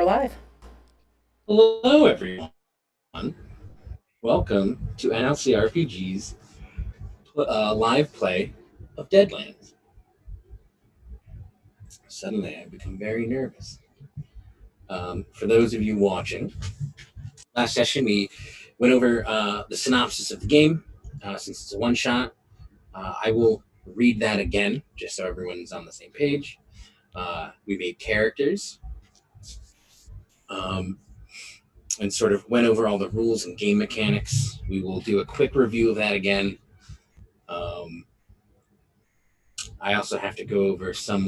we're live. Hello, everyone. Welcome to NLCRPG's live play of Deadlands. Suddenly, I've become very nervous. For those of you watching, last session we went over the synopsis of the game. Since it's a one shot, I will read that again just so everyone's on the same page. We made characters um, and sort of went over all the rules and game mechanics. We will do a quick review of that again. Um, I also have to go over some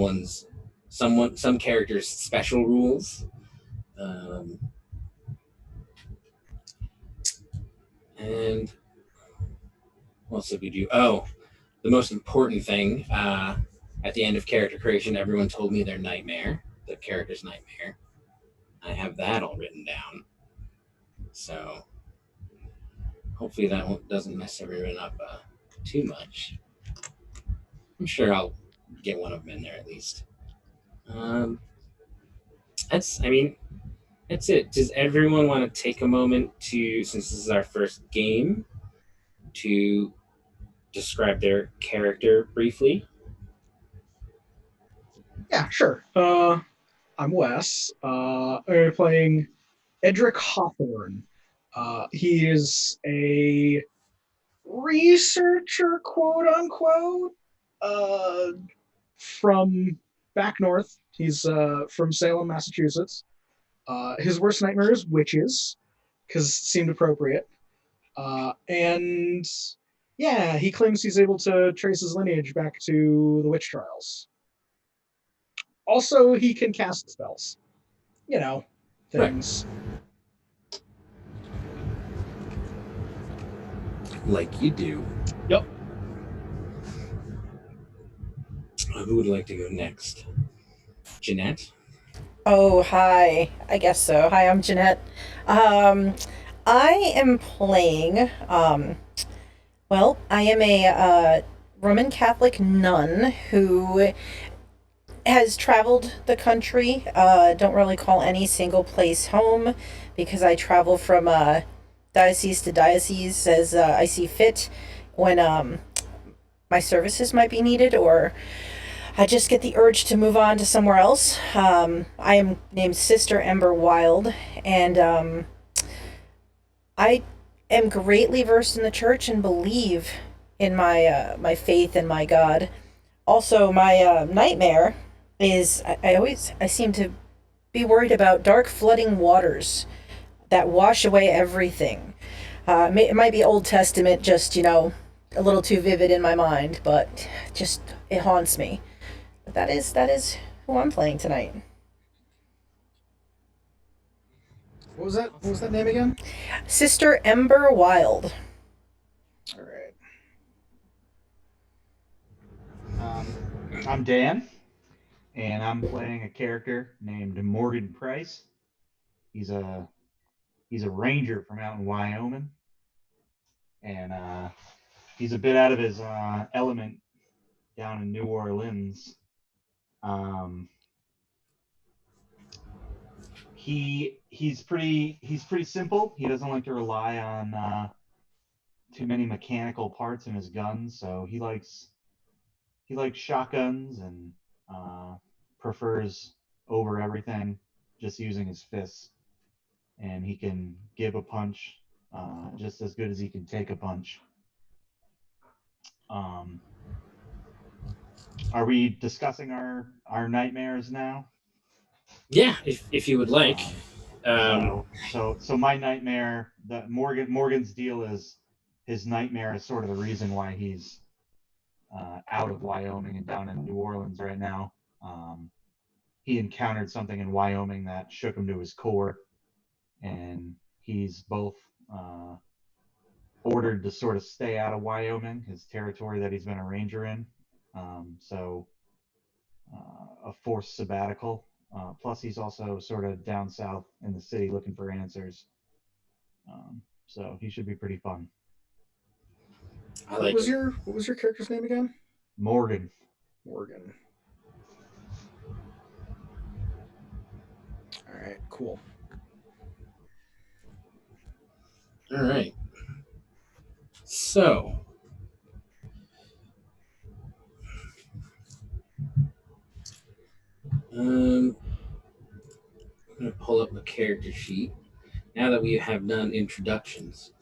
characters' special rules. Um, and what else did we do? Oh, the most important thing at the end of character creation, everyone told me their nightmare, the character's nightmare. I have that all written down. So hopefully that doesn't mess everyone up too much. I'm sure I'll get one of them in there at least. Um, I mean, that's it. Does everyone want to take a moment to, since this is our first game, to describe their character briefly? Yeah, sure. I'm Wes. I'm playing Edric Hawthorne. He is a researcher, quote unquote, uh, from back north. He's from Salem, Massachusetts. His worst nightmare is witches, because it seemed appropriate. And yeah, he claims he's able to trace his lineage back to the witch trials. Also, he can cast spells. You know, Right. things. Like you do. Yep. Who would like to go next? Jeanette? Oh, hi. I guess so. Hi, I'm Jeanette. Um, I am playing, I am a Roman Catholic nun who has traveled the country. Don't really call any single place home because I travel from diocese to diocese as I see fit when my services might be needed, or I just get the urge to move on to somewhere else. I am named Sister Ember Wild, and I am greatly versed in the church and believe in my faith and my God. Also, my nightmare is I seem to be worried about dark flooding waters that wash away everything. It might be Old Testament, just a little too vivid in my mind, but just it haunts me. But that is who I'm playing tonight. What was that? What was that name again? Sister Ember Wild. All right. Um, I'm Dan, and I'm playing a character named Morgan Price. He's a he's a ranger from out in Wyoming, and he's a bit out of his element down in New Orleans. Um, he's pretty simple. He doesn't like to rely on too many mechanical parts in his guns, so he likes shotguns and uh, prefers over everything just using his fists. And he can give a punch just as good as he can take a punch. Um, are we discussing our nightmares now? Yeah, if you would like. Um, Um, so my nightmare, the Morgan's deal is his nightmare is sort of the reason why he's out of Wyoming and down in New Orleans right now. Um, he encountered something in Wyoming that shook him to his core, and he's both uh, ordered to sort of stay out of Wyoming, his territory that he's been a ranger in. A forced sabbatical. Plus, he's also sort of down south in the city looking for answers. So he should be pretty fun. I What like was him. your character's name again? Morgan. Morgan. All All right, cool. All right. So, I'm going to pull up my character sheet now that we have done introductions.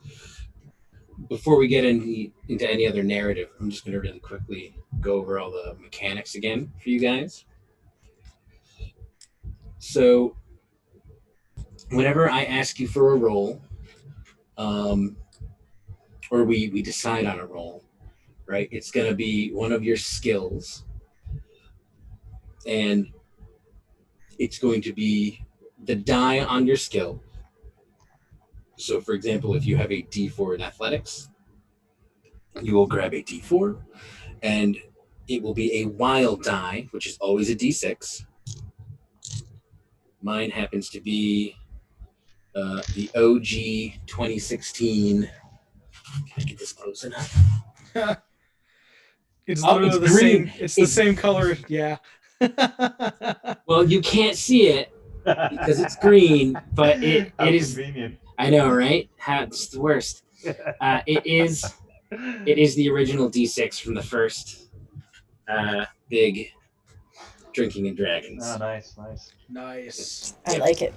Before we get into any other narrative, I'm just going to really quickly go over all the mechanics again for you guys. So, whenever I ask you for a roll, um, or we decide on a roll, right? It's going to be one of your skills, and it's going to be the die on your skill. So, for example, if you have a D4 in athletics, you will grab a D4, and it will be a wild die, which is always a D6. Mine happens to be the OG 2016. Can I get this close enough? It's Oh, literally it's the green. same. It's the same color. Yeah. Well, you can't see it because it's green, but it How is. convenient. I know, right? How it's the worst. It is the original D6 from the first big Drinking and Dragons. Oh, nice, nice. Nice. I Yep. like it.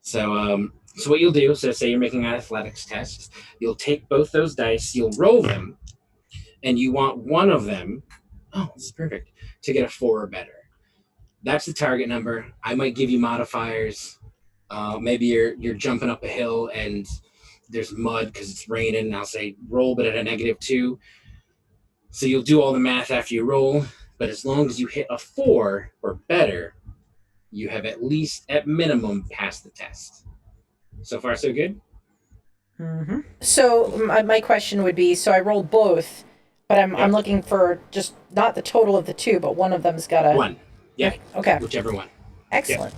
So what you'll do, so say you're making an athletics test, you'll take both those dice, you'll roll them, and you want one of them, oh, this is perfect, to get a 4 or better. That's the target number. I might give you modifiers. Maybe you're jumping up a hill and there's mud because it's raining, and I'll say roll, but at a -2. So you'll do all the math after you roll, but as long as you hit a 4 or better, you have at least, at minimum, passed the test. So far, so good? Mm-hmm. So my question would be: so I rolled both, but I'm Yep. looking for just not the total of the two, but one of them's got a One. Yeah. Okay, Whichever one. excellent.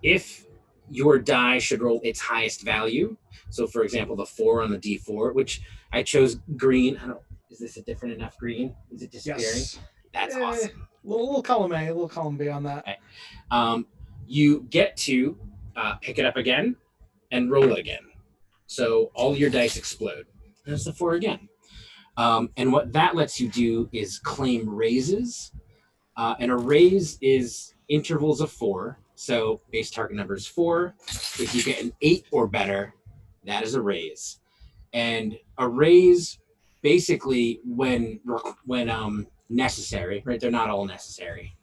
If your die should roll its highest value, so for example, the 4 on the D4, which I chose green. I don't. Is this a different enough green? Is it disappearing? Yes. That's awesome. Little column A, little column B on that. Okay. You get to pick it up again and roll it again. So all your dice explode. There's the 4 again. And what that lets you do is claim raises. And a raise is intervals of 4. So base target number is 4. If you get an 8 or better, that is a raise. And a raise, basically, when necessary, right? They're not all necessary.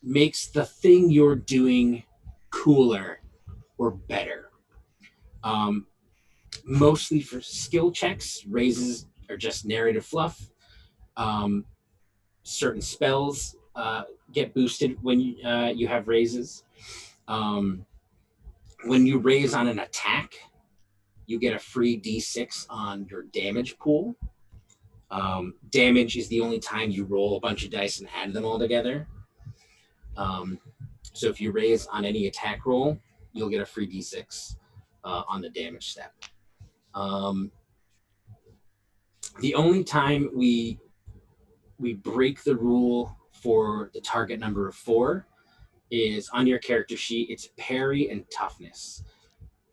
Makes the thing you're doing cooler or better. Mostly for skill checks, raises are just narrative fluff. Certain spells get boosted when you have raises. When you raise on an attack, you get a free D6 on your damage pool. Damage is the only time you roll a bunch of dice and add them all together. So if you raise on any attack roll, you'll get a free D6 on the damage step. The only time we break the rule for the target number of 4 is on your character sheet. It's parry and toughness.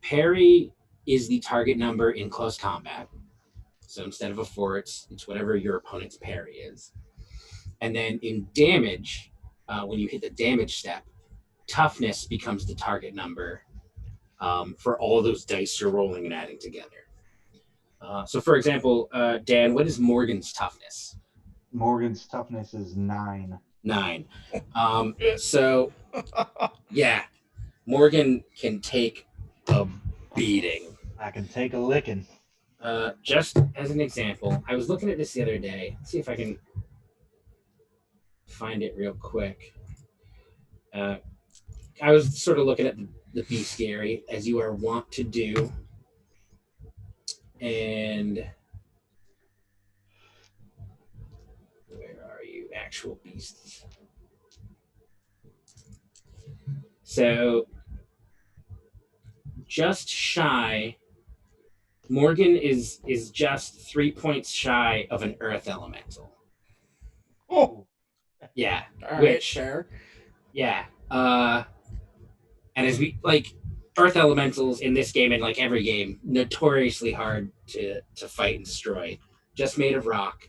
Parry is the target number in close combat. So instead of a 4, it's whatever your opponent's parry is. And then in damage, when you hit the damage step, toughness becomes the target number for all those dice you're rolling and adding together. So for example, Dan, what is Morgan's toughness? Morgan's toughness is 9. 9. So yeah, Morgan can take a beating. I can take a licking. Just as an example, I was looking at this the other day. Let's see if I can find it real quick. I was sort of looking at the bestiary, as you are wont to do. And where are you, actual beasts? So just shy. Morgan is just 3 points shy of an earth elemental. Oh, Yeah, all right, which fair. Yeah. And as we like, earth elementals in this game and like every game, notoriously hard to fight and destroy. Just made of rock,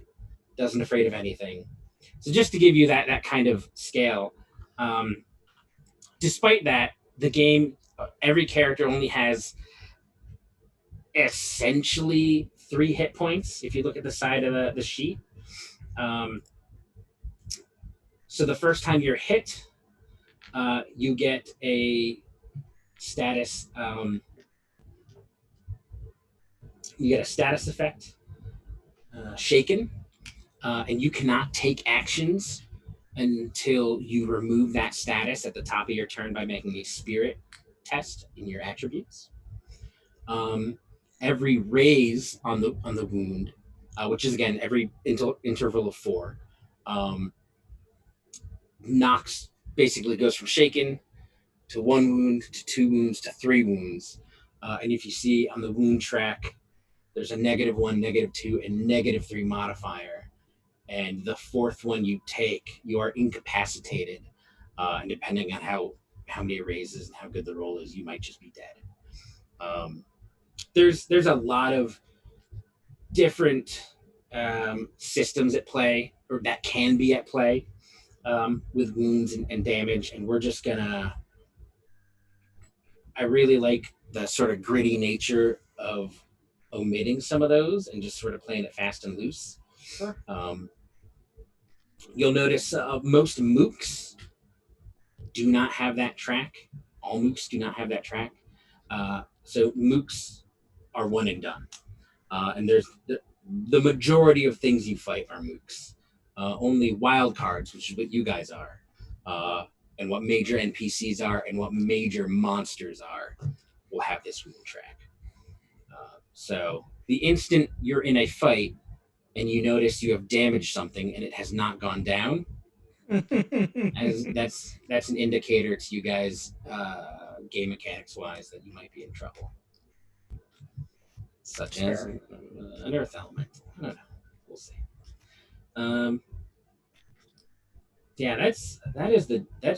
doesn't afraid of anything. So just to give you that kind of scale, um, despite that, the game every character only has essentially 3 hit points if you look at the side of the sheet. Um, so the first time you're hit, you get a status. You get a status effect, shaken, and you cannot take actions until you remove that status at the top of your turn by making a spirit test in your attributes. Um, every raise on the wound, which is again every interval of 4, um, knocks basically goes from shaken to 1 wound to 2 wounds to 3 wounds. And if you see on the wound track, there's a -1, -2, and -3 modifier. And the 4th one you take, you are incapacitated. And depending on how many raises and how good the roll is, you might just be dead. There's a lot of different systems at play, or that can be at play, with wounds and damage, and we're just gonna. I really like the sort of gritty nature of omitting some of those and just sort of playing it fast and loose. Sure. You'll notice most mooks do not have that track. All mooks do not have that track. So mooks are one and done. And there's the majority of things you fight are mooks. Only wild cards, which is what you guys are, and what major NPCs are, and what major monsters are, will have this rule track. So the instant you're in a fight and you notice you have damaged something and it has not gone down, as that's an indicator to you guys, game mechanics wise, that you might be in trouble. Such as an earth element. I don't know. We'll see. Yeah, that's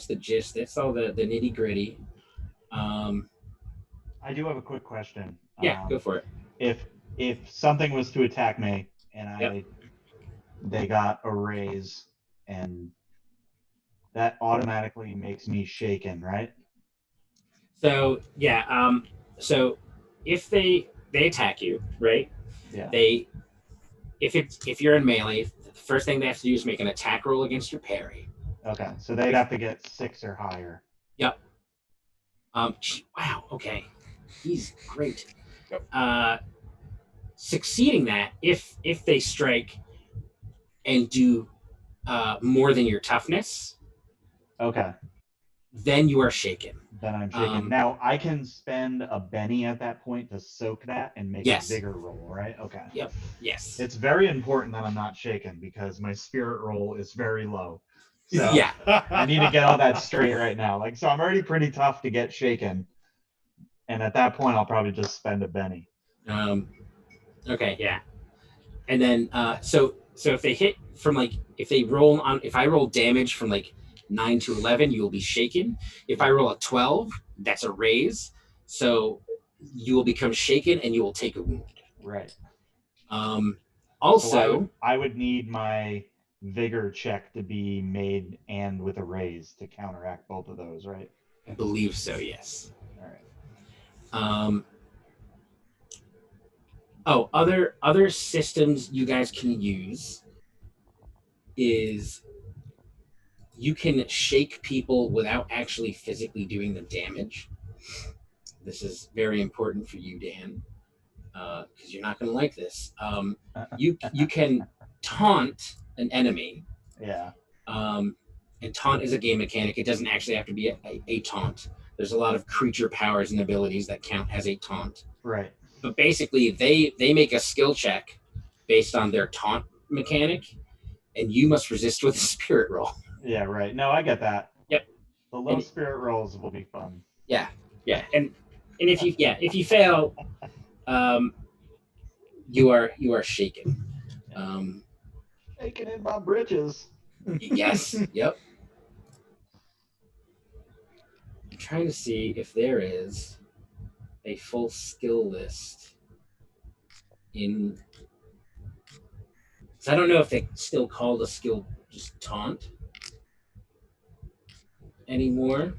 the gist. That's all the nitty gritty. I do have a quick question. Yeah, go for it. If something was to attack me and Yep. they got a raise, and that automatically makes me shaken, right? So yeah, so if they attack you, right? Yeah. They if you're in melee, the first thing they have to do is make an attack roll against your parry. Okay, so they'd have to get 6 or higher. Yep. Wow. Okay. He's great. Succeeding that, if they strike and do more than your toughness, Okay, then you are shaken. then I'm shaken. Now I can spend a Benny at that point to soak that and make Yes. a vigor roll, right? Okay. Yep. Yes. It's very important that I'm not shaken because my spirit roll is very low. So Yeah. I need to get all that straight right now. Like, so I'm already pretty tough to get shaken. And at that point, I'll probably just spend a Benny. Okay. Yeah. And then so if they hit from like if I roll damage from like 9 to 11, you will be shaken. If I roll a 12, that's a raise. So you will become shaken and you will take a wound. Right. Also, So I would need my vigor check to be made and with a raise to counteract both of those, right? I believe so. Yes. All right. Other systems you guys can use is you can shake people without actually physically doing them damage. This is very important for you, Dan, because you're not going to like this. You can taunt an enemy. Yeah. And taunt is a game mechanic. It doesn't actually have to be a taunt. There's a lot of creature powers and abilities that count as a taunt. Right. But basically, they make a skill check based on their taunt mechanic, and you must resist with a spirit roll. Yeah, right. No, I get that. Yep. The low spirit rolls will be fun. Yeah, and if you fail, you are shaken. Shaking in my britches. Yes. Yep. trying to see if there is a full skill list in. Because I don't know if they still call the skill just taunt anymore.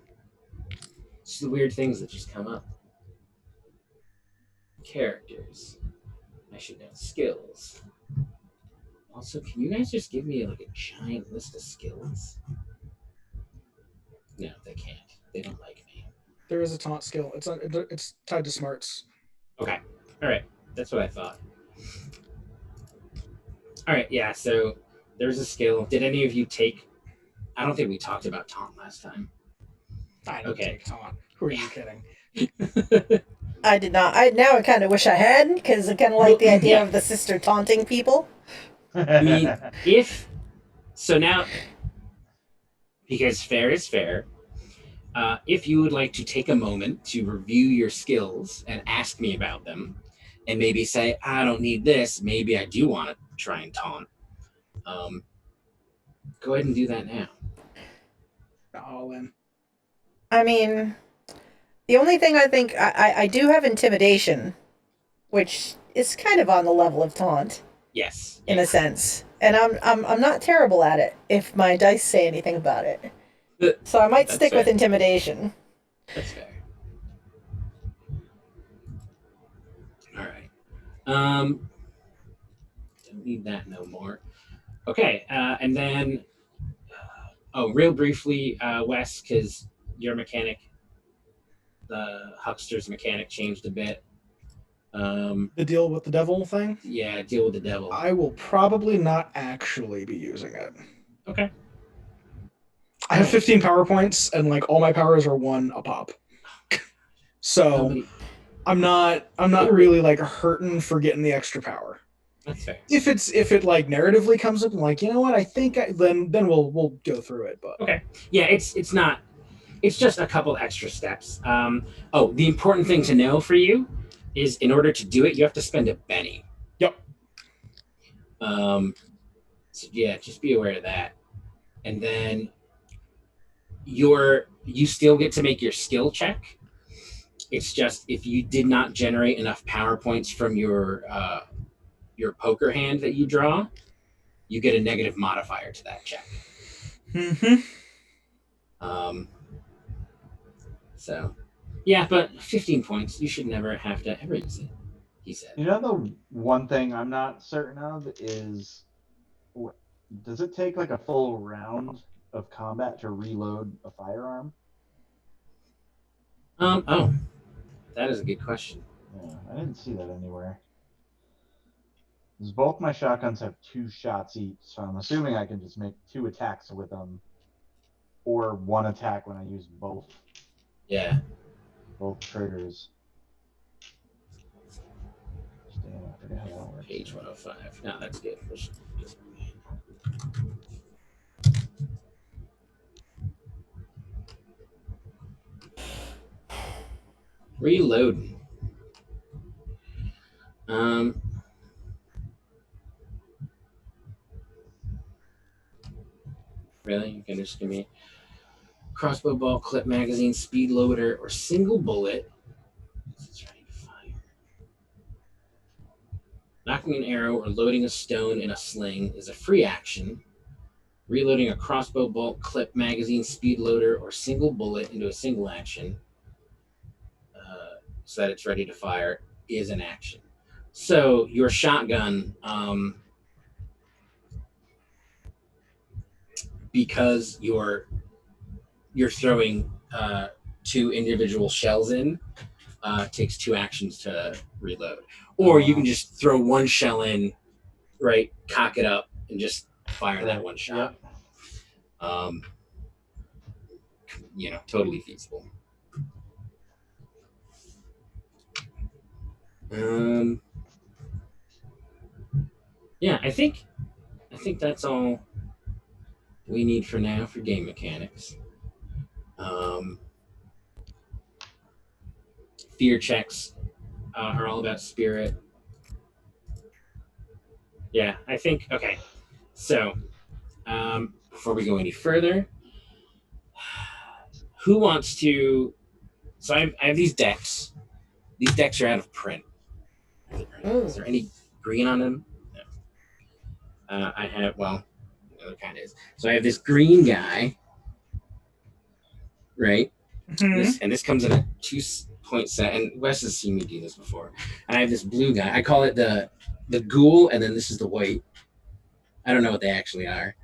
It's the weird things that just come up. Characters. I should know skills. Also, can you guys just give me like a giant list of skills? No, they can't. They don't like me. There is a taunt skill. It's tied to smarts. Okay. All right. That's what I thought. All right. Yeah. So there's a skill. Did any of you take? I don't think we talked about taunt last time. I didn't Okay. take taunt. Who are you kidding? I did not. I kind of wish I had, because I kind of like the idea Yeah. of the sister taunting people. I mean, if so now, because fair is fair. If you would like to take a moment to review your skills and ask me about them, and maybe say, I don't need this, maybe I do want to try and taunt, go ahead and do that now. All in. I mean, the only thing I think I do have intimidation, which is kind of on the level of taunt Yes. in a sense, and I'm not terrible at it if my dice say anything about it. So I might That's stick with fair. intimidation. That's fair. All right. Don't need that no more. Okay. And then, real briefly, Wes, because your mechanic, the huckster's mechanic, changed a bit. The deal with the devil thing? Yeah, deal with the devil. I will probably not actually be using it. Okay. I have 15 power points, and like all my powers are 1 a pop. So Somebody, I'm not really like hurting for getting the extra power. that's fair. If it like narratively comes up and like, you know what, I think then we'll go through it. But Okay. Yeah, it's not. It's just a couple extra steps. The important thing to know for you is in order to do it, you have to spend a penny. Yep. So yeah, just be aware of that. And then you still get to make your skill check. It's just if you did not generate enough power points from your poker hand that you draw, you get a negative modifier to that check. So, yeah, but 15 points, you should never have to ever use it, he said. You know, the one thing I'm not certain of is, does it take like a full round of combat to reload a firearm? That is a good question. Yeah, I didn't see that anywhere. Because both my shotguns have 2 shots each, so I'm assuming I can just make 2 attacks with them, or 1 attack when I use both triggers. Damn, I forget how that works. Page 105. No, that's good. Reloading. Really? You can just give me crossbow bolt, clip magazine, speed loader, or single bullet. It's ready to fire. Knocking an arrow or loading a stone in a sling is a free action. Reloading a crossbow bolt, clip magazine, speed loader, or single bullet into a single action so that it's ready to fire is an action. So your shotgun, because you're throwing 2 individual shells in, takes 2 actions to reload. Or you can just throw 1 shell in, right, cock it up, and just fire that 1 shot. Yep. Totally feasible. Yeah, I think that's all we need for now for game mechanics. Fear checks are all about spirit. Yeah, I think, okay. So, before we go any further, Who wants to? So I have these decks. These decks are out of print. Ooh. Is there any green on them? No. I have, well, the other kind is. So I have this green guy, right? Mhm. This comes in a 2-point set, and Wes has seen me do this before. And I have this blue guy. I call it the ghoul, and then this is the white. I don't know what they actually are.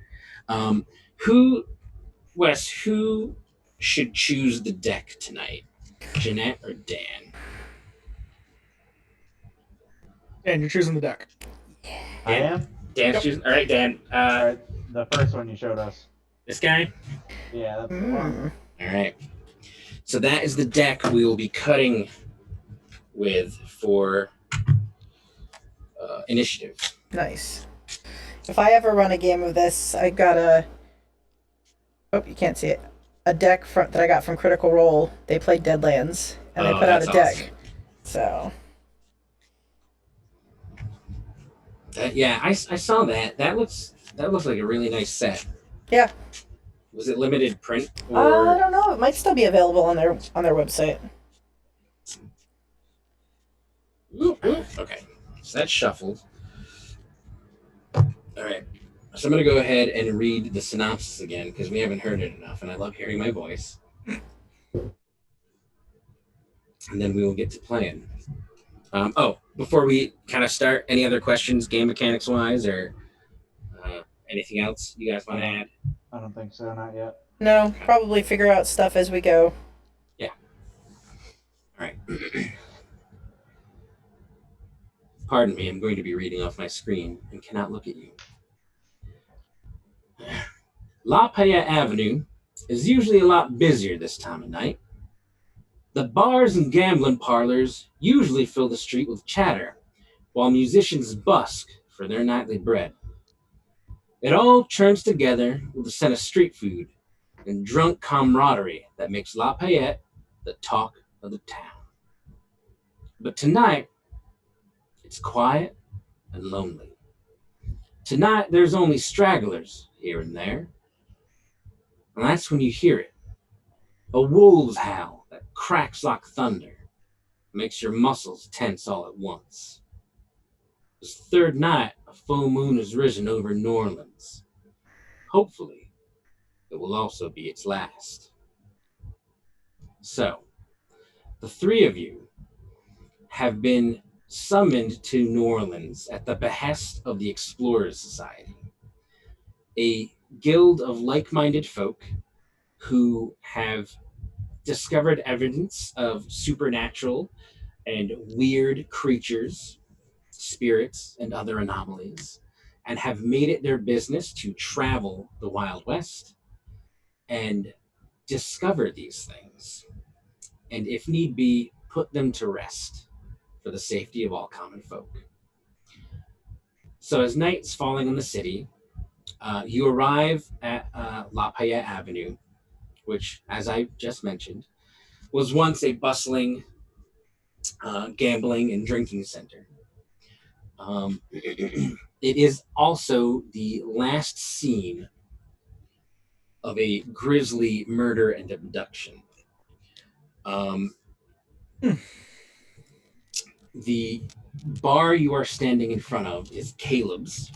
Um, who, Wes? Who should choose the deck tonight? Jeanette or Dan? And you're choosing the deck. I Dan? am. Dan's Yep. choosing. All right, Dan. All right, the first one you showed us. This guy. Yeah, that's the one. All right. So that is the deck we will be cutting with for initiative. Nice. If I ever run a game of this, I got a. Oh, you can't see it. A deck that I got from Critical Role. They played Deadlands, and they Oh, put out a that's deck. awesome. So Yeah, I saw that. That looks like a really nice set. yeah, Was it limited print I or? don't know. It might still be available on their website. Ooh. Okay, so that's shuffled. All right, so I'm gonna go ahead and read the synopsis again because we haven't heard it enough, and I love hearing my voice. And then we will get to playing. Before we kind of start, any other questions, game mechanics wise, or anything else you guys want to add? I don't think so, not yet. No, probably figure out stuff as we go. Yeah. All right. Pardon me, I'm going to be reading off my screen and cannot look at you. La Paya Avenue is usually a lot busier this time of night. The bars and gambling parlors usually fill the street with chatter, while musicians busk for their nightly bread. It all churns together with the scent of street food and drunk camaraderie that makes Lafayette the talk of the town. But tonight, it's quiet and lonely. Tonight, there's only stragglers here and there, and that's when you hear it. A wolf's howl that cracks like thunder, makes your muscles tense all at once. This third night, a full moon has risen over New Orleans. Hopefully, it will also be its last. So, the three of you have been summoned to New Orleans at the behest of the Explorers Society, a guild of like-minded folk who have discovered evidence of supernatural and weird creatures, spirits, and other anomalies, and have made it their business to travel the Wild West and discover these things, and if need be, put them to rest for the safety of all common folk. So as night's falling on the city, you arrive at La Paya Avenue, which, as I just mentioned, was once a bustling gambling and drinking center. It is also the last scene of a grisly murder and abduction. The bar you are standing in front of is Caleb's,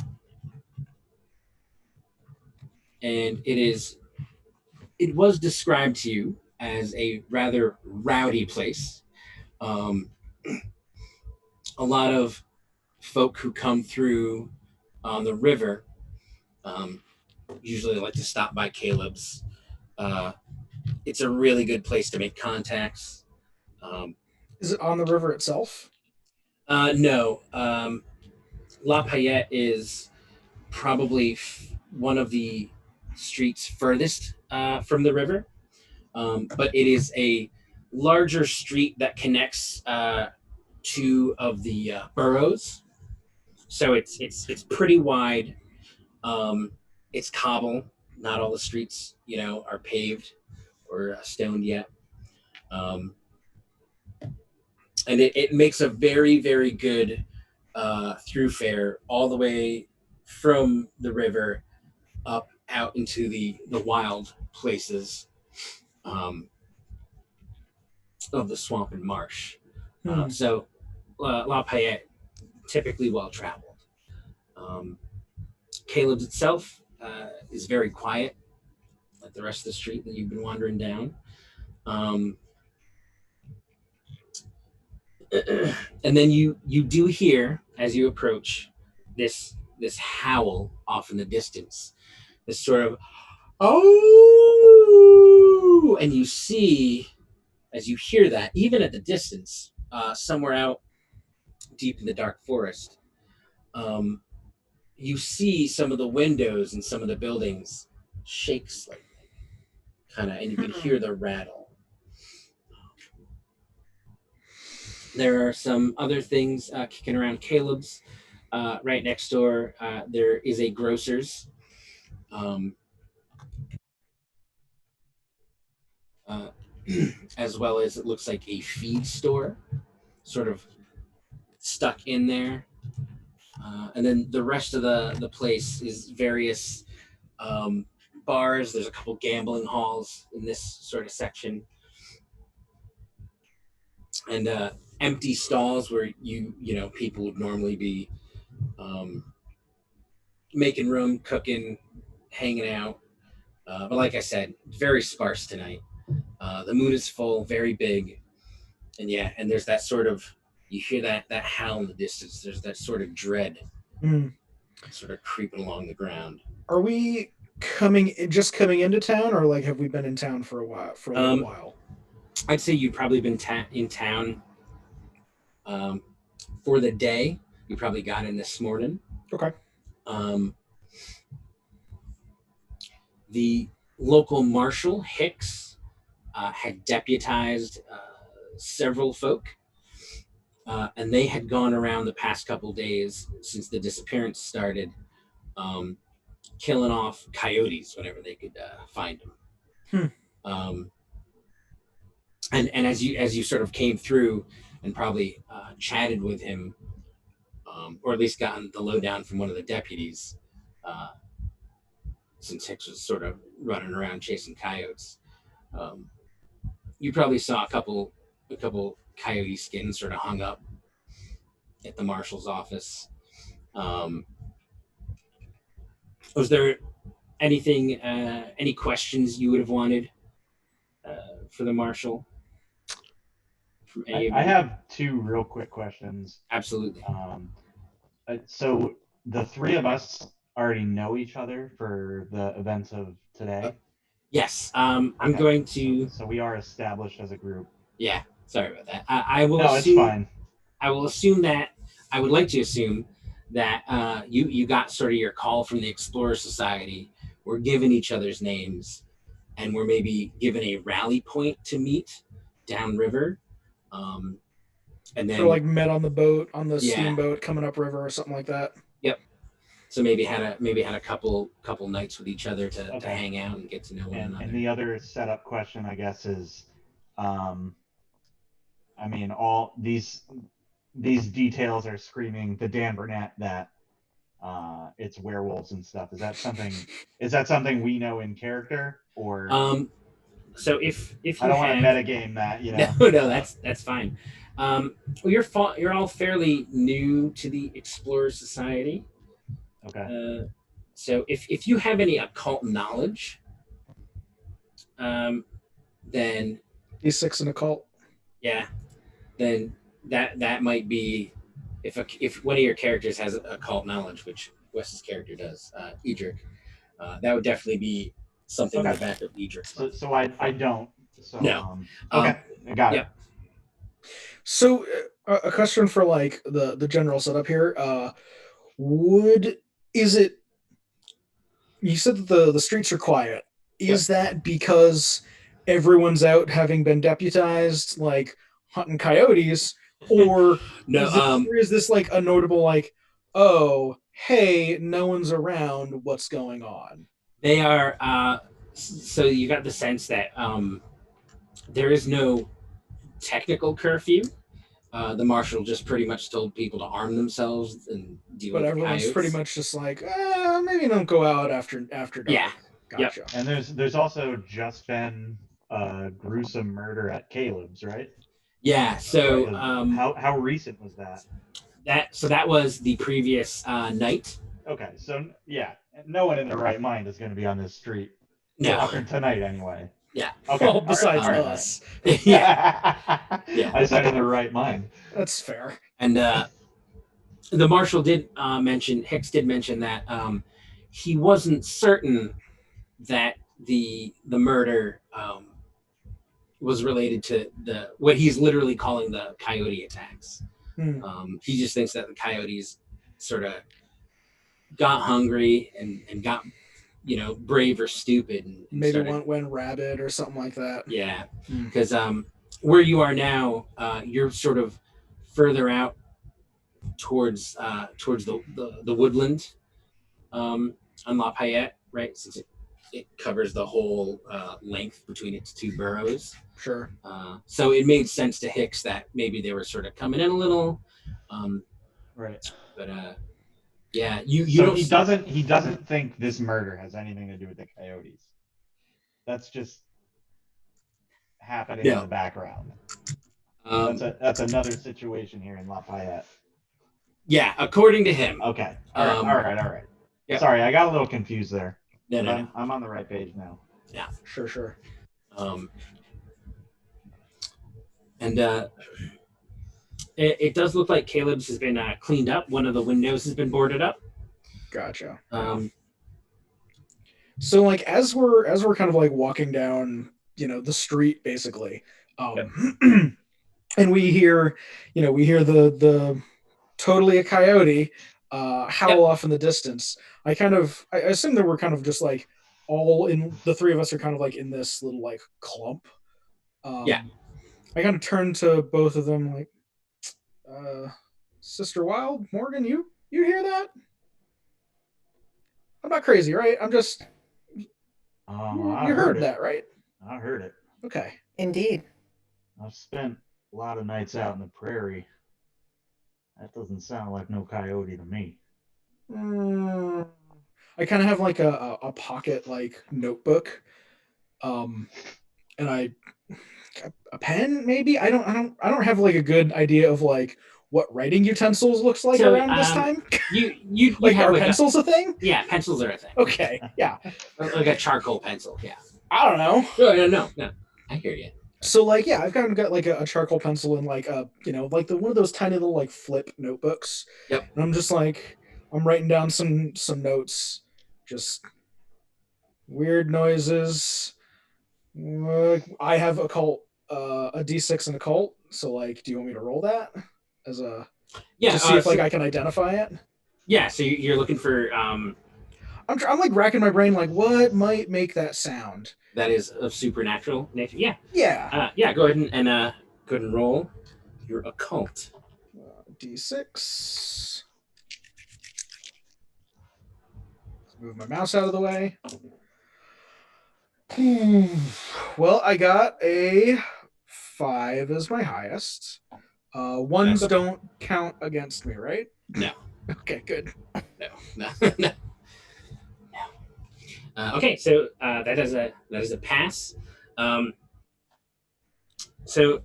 and it was described to you as a rather rowdy place. Um, a lot of folk who come through on the river usually like to stop by Caleb's. It's a really good place to make contacts. Is it on the river itself? No, Lafayette is probably one of the streets furthest from the river, but it is a larger street that connects two of the boroughs. So it's pretty wide. It's cobble. Not all the streets, are paved or stoned yet. Um, and it makes a very, very good throughfare all the way from the river up out into the wild places. of the swamp and marsh. Hmm. So La Payette, typically well traveled. Um, Caleb's itself is very quiet, like the rest of the street that you've been wandering down. Um, and then you do hear as you approach this howl off in the distance, this sort of oh, and you see as you hear that, even at the distance, somewhere out deep in the dark forest, um, you see some of the windows and some of the buildings shake slightly, kind of, and you can hear the rattle. There are some other things kicking around Caleb's. Right next door, there is a grocer's, um, uh, as well as it looks like a feed store, sort of stuck in there. And then the rest of the place is various um, bars. There's a couple gambling halls in this sort of section, and empty stalls where people would normally be um, making room, cooking, hanging out. But like I said, very sparse tonight. The moon is full, very big, and yeah, and there's that sort of you hear that howl in the distance. There's that sort of dread, Hmm. sort of creeping along the ground. Are we coming into town, or like have we been in town for a while, for a little while? I'd say you'd probably been in town um, for the day. You probably got in this morning. Okay. Um, the local marshal Hicks had deputized several folk, and they had gone around the past couple days since the disappearance started, um, killing off coyotes whenever they could find them. Um, and as you sort of came through and probably chatted with him, or at least gotten the lowdown from one of the deputies, uh, since Hicks was sort of running around chasing coyotes. Um, you probably saw a couple coyote skins sort of hung up at the marshal's office. Um, was there anything, any questions you would have wanted for the marshal from any of I you? have two real quick questions. Absolutely. So the three of us already know each other for the events of today. Yes. I'm going to. So we are established as a group. Yeah. Sorry about that. I will No, assume. it's fine. I will assume that. I would like to assume that you got sort of your call from the Explorer Society. We're given each other's names, and we're maybe given a rally point to meet downriver. Um, and then So like met on the boat, on the Yeah. steamboat coming upriver or something like that. Yep. So maybe had a couple nights with each other to Okay. hang out and get to know one another. And the other setup question, I guess, is, I mean, all these details are screaming the Dan Burnett that it's werewolves and stuff. Is that something we know in character, or So if you I don't have, want to metagame that, you know? no, that's fine. Well, you're all fairly new to the Explorer Society. Okay. So if you have any occult knowledge, then D6 and occult. yeah, then that might be if one of your characters has occult knowledge, which Wes's character does, Edric, that would definitely be something to back up Edric's. So I don't. So No. okay, I got it. So a question for like the general setup here. Is it? You said that the streets are quiet. Is that because everyone's out having been deputized, like hunting coyotes, or No. is this like a notable like, oh, hey, no one's around, what's going on? They are. So you got the sense that there is no technical curfew. The marshal just pretty much told people to arm themselves and deal But with everyone's coyotes. pretty much just like, maybe don't go out after dark. Yeah. Gotcha. And there's also just been gruesome murder at Caleb's, right? Yeah. So How recent was that? that was the previous night. Okay, so yeah, no one in their right mind is going to be on this street. No. After tonight, anyway. Yeah. Okay. Well, besides all right. us. Yeah. Yeah. I said in their right mind. That's fair. And the marshal did mention, Hicks did mention that he wasn't certain that the murder was related to what he's literally calling the coyote attacks. He just thinks that the coyotes sort of got hungry and got brave or stupid and Maybe started, went rabid or something like that. yeah, because where you are now, you're sort of further out towards the woodland on Lafayette, right? Since it covers the whole length between its two boroughs. Sure. So it made sense to Hicks that maybe they were sort of coming in a little. Right. But yeah, you So don't. he doesn't think this murder has anything to do with the coyotes. That's just happening in the background. That's another situation here in Lafayette. Yeah, according to him. Okay. All right. Yep. Sorry, I got a little confused there. No. I'm on the right page now. Yeah. Sure. And it does look like Caleb's has been cleaned up. One of the windows has been boarded up. Gotcha. So like as we're kind of like walking down, the street basically, and we hear the totally a coyote howl off in the distance. I assume that we're kind of just like all in, the three of us are kind of like in this little like clump. I kind of turn to both of them like, Sister Wild, Morgan, you hear that? I'm not crazy, right? I'm just. You heard that, right? I heard it. Okay. Indeed. I've spent a lot of nights out in the prairie. That doesn't sound like no coyote to me. I kind of have like a pocket like notebook, and a pen maybe. I don't have like a good idea of like what writing utensils looks like around this time. You like, have are pencils a thing? Yeah, pencils are a thing. Okay, yeah. Like a charcoal pencil, yeah. I don't know. No. I hear you. So like, yeah, I've kind of got like a charcoal pencil and like a like one of those tiny little like flip notebooks. Yep. And I'm just like, I'm writing down some notes, just weird noises. I have a D6 and occult. So like, do you want me to roll that as a to see if like I can identify it? Yeah. So you're looking for. I'm like racking my brain, like what might make that sound. That is of supernatural nature. Yeah. Yeah. Go ahead and roll your occult. D6. Let's move my mouse out of the way. Well, I got a 5 as my highest. Ones don't count against me, right? No. Okay, good. No. Okay, so that is a pass. So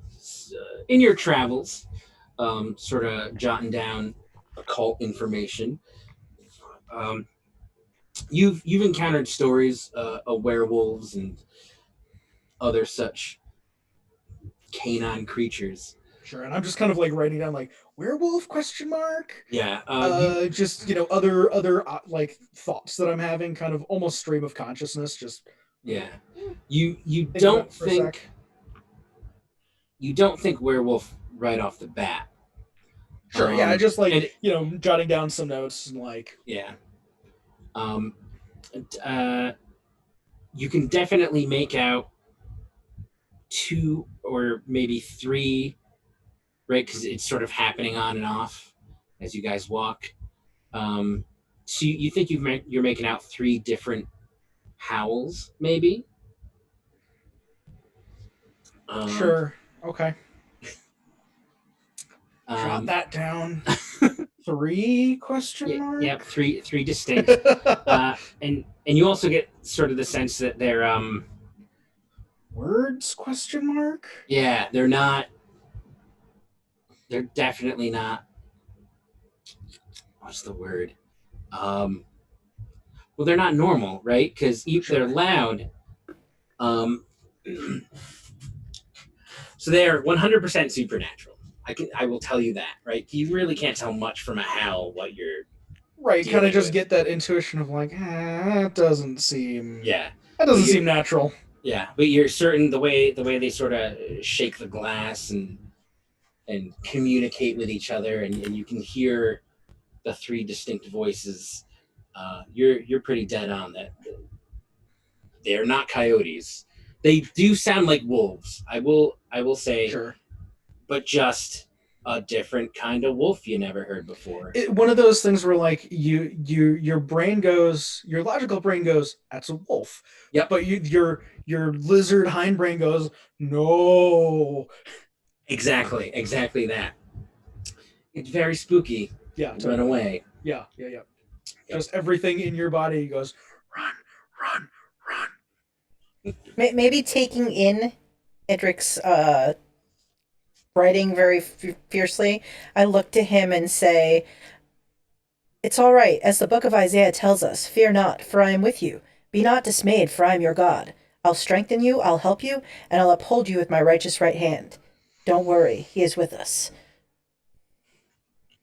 in your travels, sort of jotting down occult information, you've encountered stories of werewolves and other such canine creatures. Sure, and I'm just kind of like writing down like werewolf ? Yeah. Just other like thoughts that I'm having, kind of almost stream of consciousness. Just yeah. You don't think werewolf right off the bat. Sure. Yeah. I just like jotting down some notes and like yeah. You can definitely make out 2 or maybe 3. Right, because it's sort of happening on and off as you guys walk. So you think you're making out 3 different howls, maybe? Sure. Okay. Jot that down. 3 ? Yep, 3 distinct. And you also get sort of the sense that they're Words? Question mark. Yeah, they're not. They're definitely not. What's the word? Um, well, they're not normal, right? Because they're Sure. loud. Um, so they are 100% supernatural. I will tell you that, right? You really can't tell much from a howl what you're Right. Kind of dealing just with. get that intuition of like, that doesn't seem. Yeah, That but doesn't you seem natural. yeah, but you're certain the way they sort of shake the glass and communicate with each other, and you can hear the three distinct voices. You're pretty dead on that. They're not coyotes. They do sound like wolves. I will say, Sure. but just a different kind of wolf you never heard before. One of those things where like your brain goes, your logical brain goes, that's a wolf. Yep, But your lizard hindbrain goes, no. exactly that. It's very spooky. Yeah, Run totally. away. Yeah, yeah, yeah. Yep. Just everything in your body goes, run, run, run. Maybe taking in Edric's writing very fiercely, I look to him and say, "It's all right, as the book of Isaiah tells us, fear not, for I am with you. Be not dismayed, for I am your God. I'll strengthen you, I'll help you, and I'll uphold you with my righteous right hand. Don't worry, he is with us."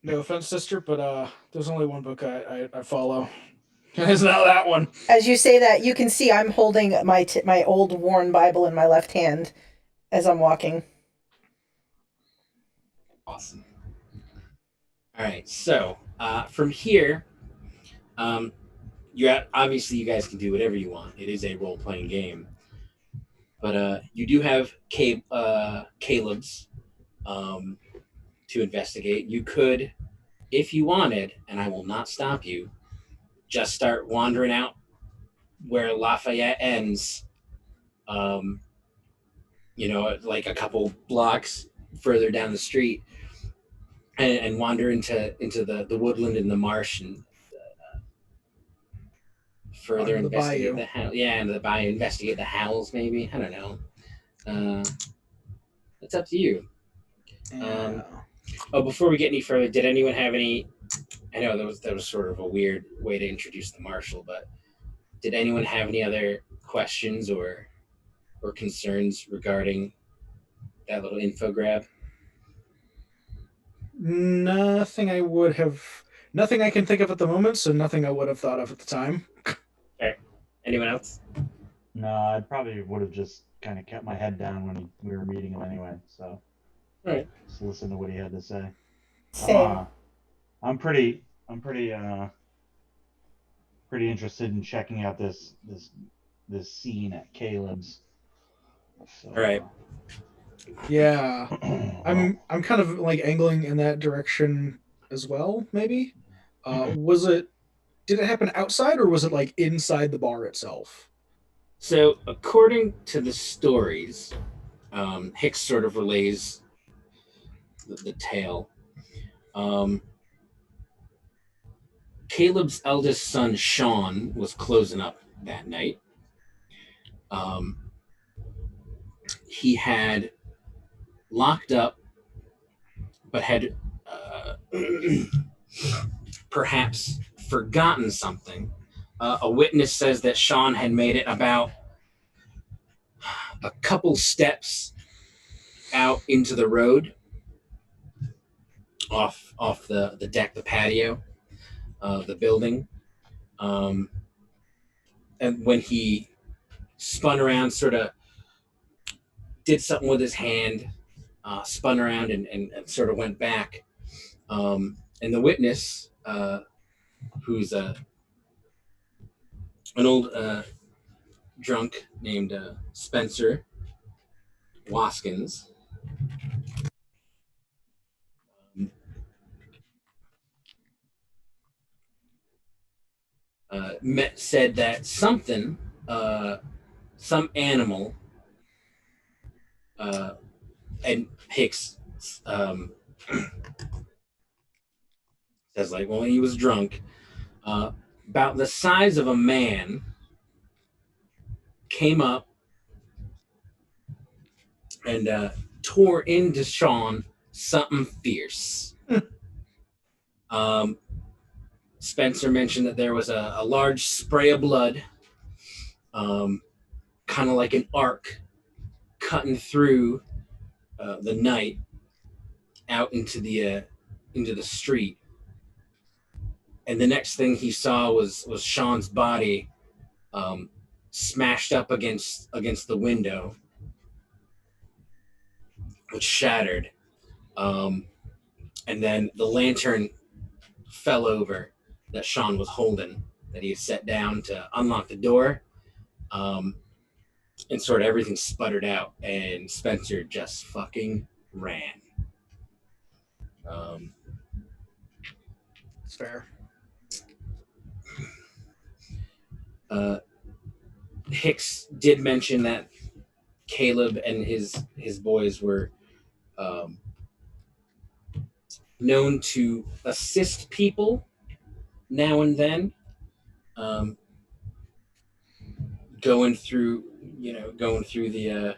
No offense, sister, but there's only one book I follow. And it's not that one. As you say that, you can see I'm holding my old worn Bible in my left hand as I'm walking. Awesome. All right, so from here, um, obviously you guys can do whatever you want. It is a role playing game, but you do have Caleb's to investigate. You could, if you wanted, and I will not stop you, just start wandering out where Lafayette ends. Um, like a couple blocks further down the street, and wander into the woodland and the marsh and further Onto the investigate bayou. the howl. Yeah, and the bayou, investigate the howls. Maybe I don't know. Uh, it's up to you. Yeah. Before we get any further, did anyone have any? I know that was sort of a weird way to introduce the marshal, but did anyone have any other questions or concerns regarding that little info grab? Nothing I would have. Nothing I can think of at the moment, so nothing I would have thought of at the time. Okay. Anyone else? No, I probably would have just kind of kept my head down when we were meeting him anyway. So All right. just listen to what he had to say. I'm Same. pretty interested in checking out this scene at Caleb's. So, All right. Yeah. well, I'm kind of like angling in that direction as well, maybe. Mm-hmm. Was it did it happen outside or was it like inside the bar itself? So, according to the stories, Hicks sort of relays the tale. Um, Caleb's eldest son, Sean, was closing up that night. Um, he had locked up, but had perhaps forgotten something. A witness says that Sean had made it about a couple steps out into the road, off the deck, the patio of the building. Um, and when he spun around, sort of did something with his hand, spun around and sort of went back. And the witness, who's an old drunk named Spencer Waskins, said that some animal, uh, and Hicks says like, well, he was drunk, uh, about the size of a man, came up and tore into Sean something fierce. um, Spencer mentioned that there was a large spray of blood, um, kind of like an arc cutting through the night out into the street. And the next thing he saw was Sean's body, um, smashed up against the window, which shattered. Um, and then the lantern fell over that Sean was holding, that he had set down to unlock the door. Um, and sort of everything sputtered out, and Spencer just fucking ran. Um, It's fair. Hicks did mention that Caleb and his boys were um, known to assist people now and then, um, going through going through the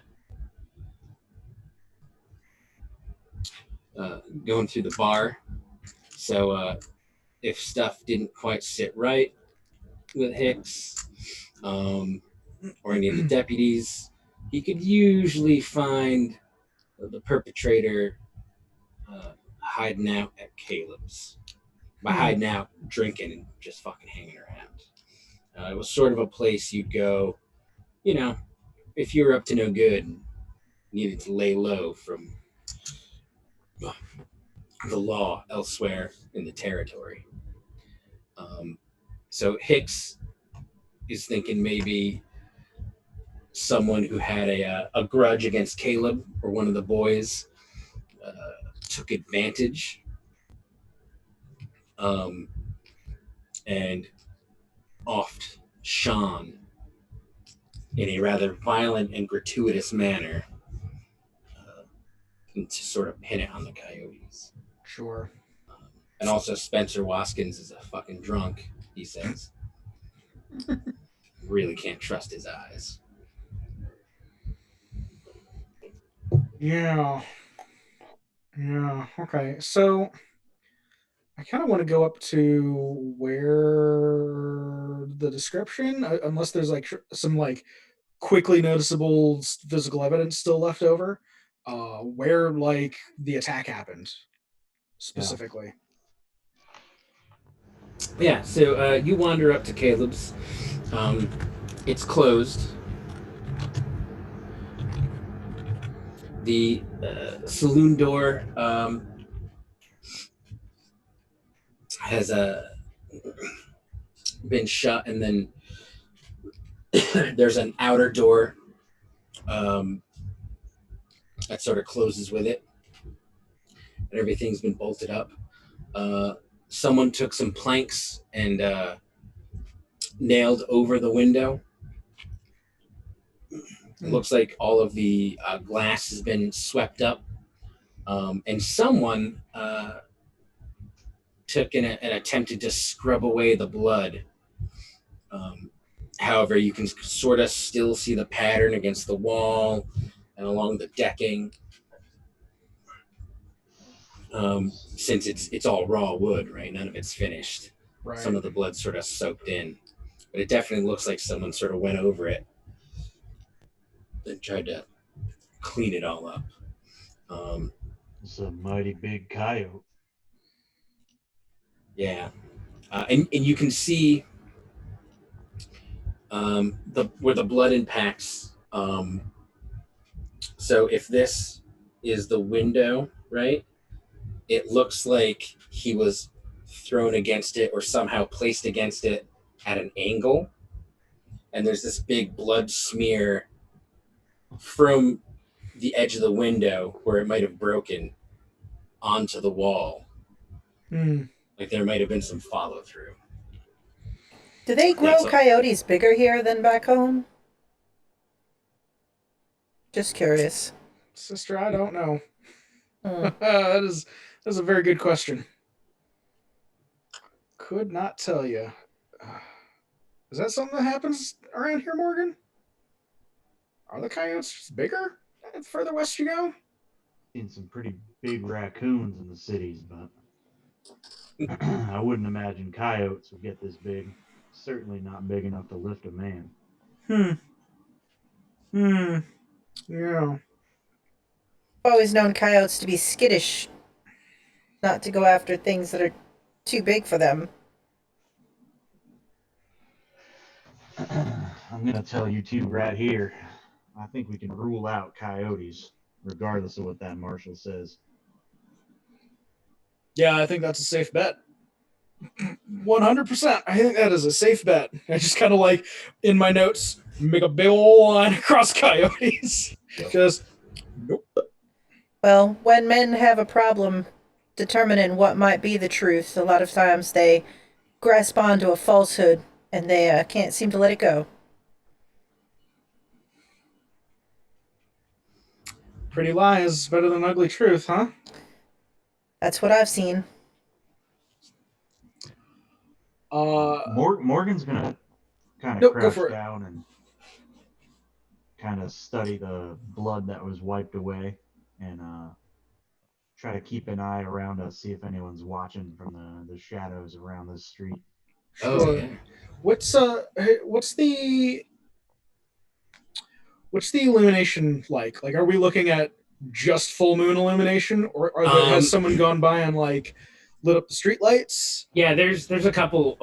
bar. So if stuff didn't quite sit right with Hicks, or any of the deputies, he could usually find the perpetrator hiding out at Caleb's. By hiding out, drinking, and just fucking hanging around. It was sort of a place you'd go, you know, if you were up to no good and needed to lay low from the law elsewhere in the territory. Um, so Hicks is thinking maybe someone who had a grudge against Caleb or one of the boys uh, took advantage, um, and offed Sean in a rather violent and gratuitous manner, to sort of pin it on the coyotes. Sure. And also, Spencer Waskins is a fucking drunk, he says. Really can't trust his eyes. Yeah. Yeah. Okay. So I kind of want to go up to where the description, unless there's like some like quickly noticeable physical evidence still left over, where like the attack happened specifically. Yeah, so you wander up to Caleb's. Um, it's closed. The saloon door has been shut, and then there's an outer door um, that sort of closes with it, and everything's been bolted up. Uh, Someone took some planks and nailed over the window. It looks like all of the glass has been swept up, and someone took and attempted to scrub away the blood. Um, However, you can sort of still see the pattern against the wall and along the decking. Since it's all raw wood, right? None of it's finished. Right. Some of the blood sort of soaked in, but it definitely looks like someone sort of went over it and tried to clean it all up. It's a mighty big coyote. Yeah, and you can see the where the blood impacts. So if this is the window, right? It looks like he was thrown against it or somehow placed against it at an angle. And there's this big blood smear from the edge of the window where it might have broken onto the wall. Like there might have been some follow through. Do they grow coyotes bigger here than back home? Just curious. Sister, I don't know. That's a very good question. Could not tell you. Is that something that happens around here, Morgan? Are the coyotes bigger? further west you go. Seen some pretty big raccoons in the cities, but I wouldn't imagine coyotes would get this big. Certainly not big enough to lift a man. Hmm. Hmm. Yeah. I've always known coyotes to be skittish, not to go after things that are too big for them. I'm gonna tell you two right here. I think we can rule out coyotes, regardless of what that marshal says. Yeah, I think that's a safe bet. 100%. I think that is a safe bet. I just kind of like in my notes make a big ol' line across coyotes. Yep. Just nope. Well, when men have a problem determining what might be the truth, a lot of times they grasp onto a falsehood and they can't seem to let it go. Pretty lies better than ugly truth, huh? That's what I've seen. Morgan's gonna kind of Nope, go crouch for it. down and kind of study the blood that was wiped away, and try to keep an eye around us, see if anyone's watching from the shadows around this street. Oh Sure. yeah. Hey, what's the illumination like? Like, are we looking at just full moon illumination, or has someone gone by and like lit up the street lights? Yeah, there's a couple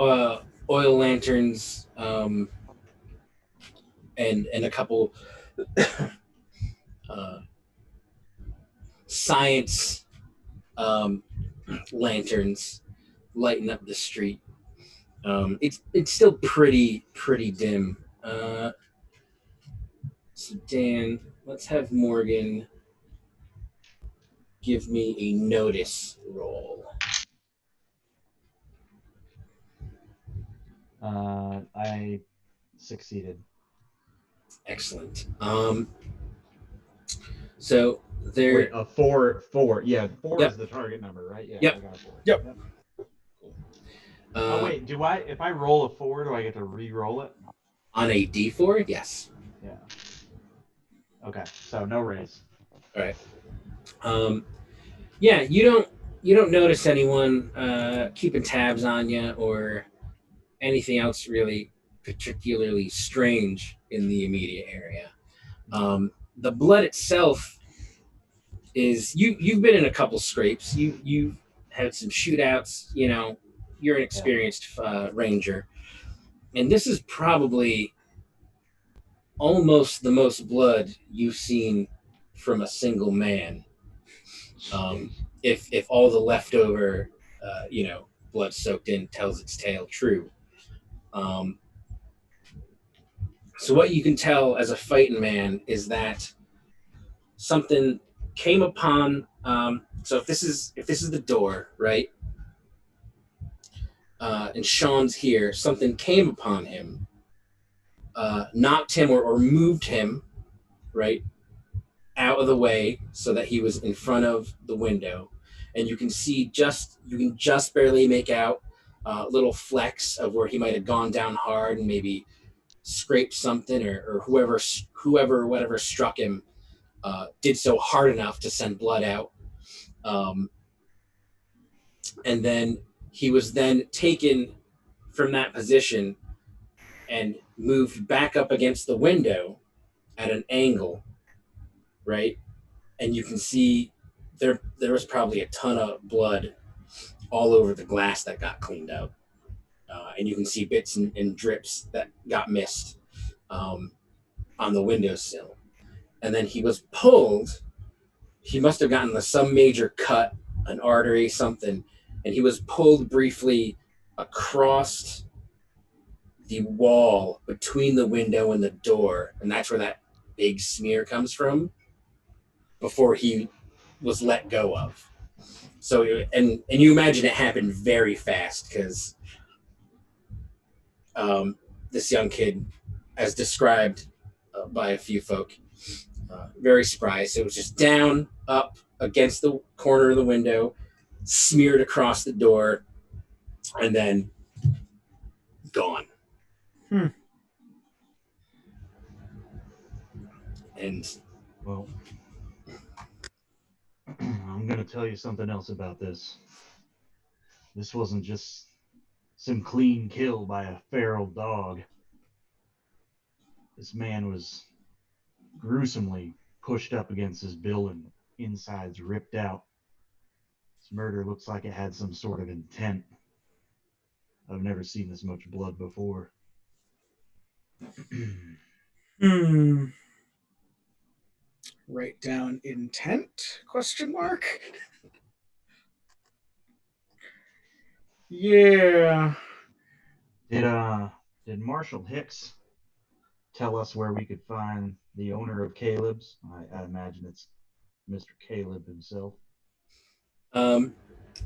oil lanterns and a couple uh, science lanterns lighting up the street. It's still pretty dim. So Dan, let's have Morgan give me a notice roll. I succeeded. Excellent. So there. Wait, a four. Yeah, four Yep. is the target number, right? Yeah, Yep. I got a four. Yep. Oh wait, if I roll a four, do I get to re-roll it? On a D4, yes. Yeah. Okay, so no raise. All right. Yeah, you don't notice anyone keeping tabs on you or anything else really particularly strange in the immediate area. The blood itself is you've been in a couple scrapes. You've had some shootouts. You know, you're an experienced ranger, and this is probably almost the most blood you've seen from a single man. If all the leftover, blood soaked in tells its tale true. Um, so what you can tell as a fighting man is that something came upon. So if this is the door, right, and Sean's here, something came upon him, knocked him or moved him, right, out of the way so that he was in front of the window, and you can just barely make out little flecks of where he might have gone down hard and maybe scraped something, or whatever struck him did so hard enough to send blood out. And then he was then taken from that position and moved back up against the window at an angle, right? And you can see there was probably a ton of blood all over the glass that got cleaned out. And you can see bits and drips that got missed on the windowsill. And then he was pulled. He must have gotten some major cut, an artery, something, and he was pulled briefly across the wall between the window and the door, and that's where that big smear comes from before he was let go of. So, and you imagine it happened very fast because this young kid, as described by a few folk, very spry. So it was just down, up against the corner of the window, smeared across the door, and then gone. Hmm. And Well, to tell you something else about this. This wasn't just some clean kill by a feral dog. This man was gruesomely pushed up against his building, insides ripped out. This murder looks like it had some sort of intent. I've never seen this much blood before. Hmm. Write down intent? Question mark. Yeah. Did Marshall Hicks tell us where we could find the owner of Caleb's? I imagine it's Mr. Caleb himself.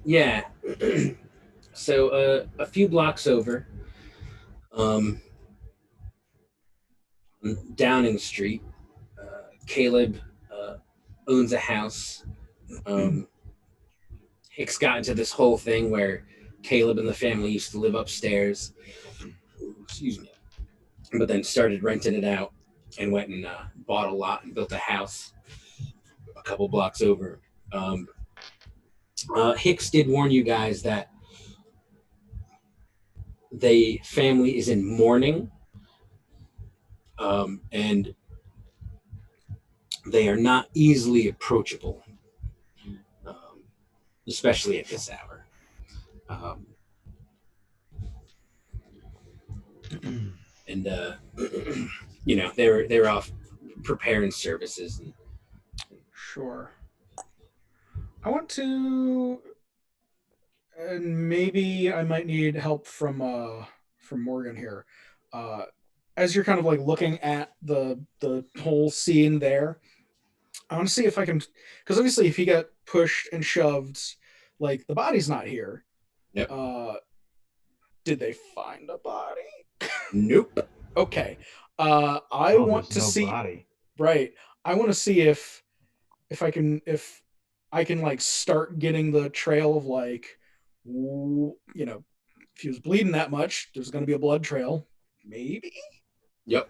Yeah. So a few blocks over, um, Downing Street, Caleb owns a house. Hicks got into this whole thing where Caleb and the family used to live upstairs. Excuse me. But then started renting it out and went and bought a lot and built a house a couple blocks over. Hicks did warn you guys that the family is in mourning, and they are not easily approachable, um, especially at this hour. Um, and they were off preparing services. Sure. I want to, and maybe I might need help from Morgan here. Uh, as you're kind of like looking at the whole scene there, I want to see if I can, because obviously if he got pushed and shoved, like the body's not here. Yep. Did they find a body? Nope. Okay. I want to see. Body. Right. I want to see if I can like start getting the trail of like, if he was bleeding that much, there's going to be a blood trail, maybe. Yep.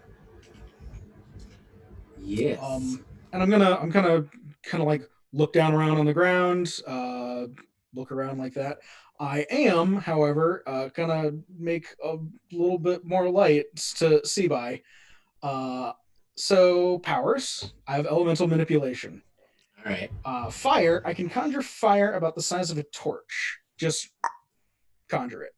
Yes. And I'm gonna kind of like look down around on the ground, look around like that. I am, however, gonna make a little bit more light to see by. Uh, so powers, I have elemental manipulation. All right. Fire, I can conjure fire about the size of a torch. Just conjure it.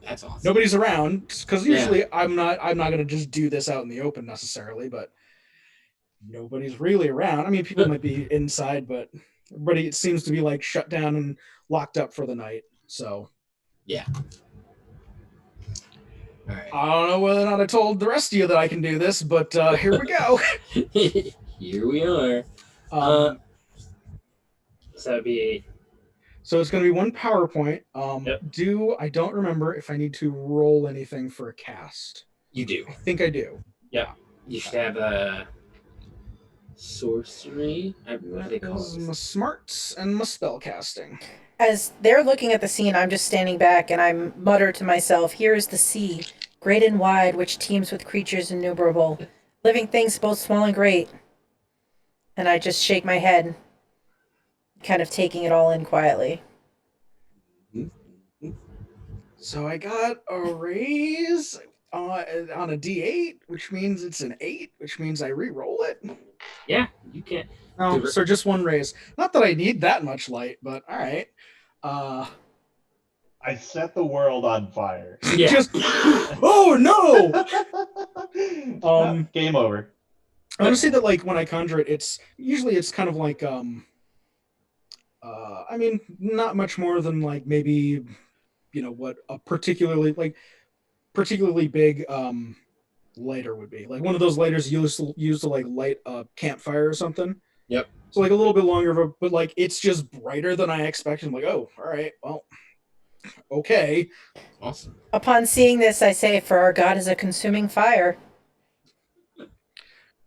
That's awesome. Nobody's around because usually I'm not gonna just do this out in the open necessarily, but nobody's really around. I mean, people might be inside, but everybody seems to be like shut down and locked up for the night. So yeah. All right. I don't know whether or not I told the rest of you that I can do this, but here we go. Here we are. So that'd be. So it's going to be one PowerPoint. Yep. I don't remember if I need to roll anything for a cast. You do. I think I do. Yep. You should have a sorcery. What do they call it? My smarts and my spell casting. As they're looking at the scene, I'm just standing back and I mutter to myself, "Here is the sea, great and wide, which teems with creatures innumerable, living things both small and great." And I just shake my head, kind of taking it all in quietly. So I got a raise on a D8, which means it's an 8, which means I re-roll it. Yeah, you can. Oh, so just one raise. Not that I need that much light, but all right. I set the world on fire. Yeah. Just oh no. Game over. I want to say that like when I conjure it, it's kind of like I mean, not much more than like maybe what a particularly big lighter would be. Like one of those lighters used to like light a campfire or something. Yep. So like a little bit longer, but like it's just brighter than I expected. I'm like, oh, all right, well, okay. Awesome. Upon seeing this, I say, "For our God is a consuming fire."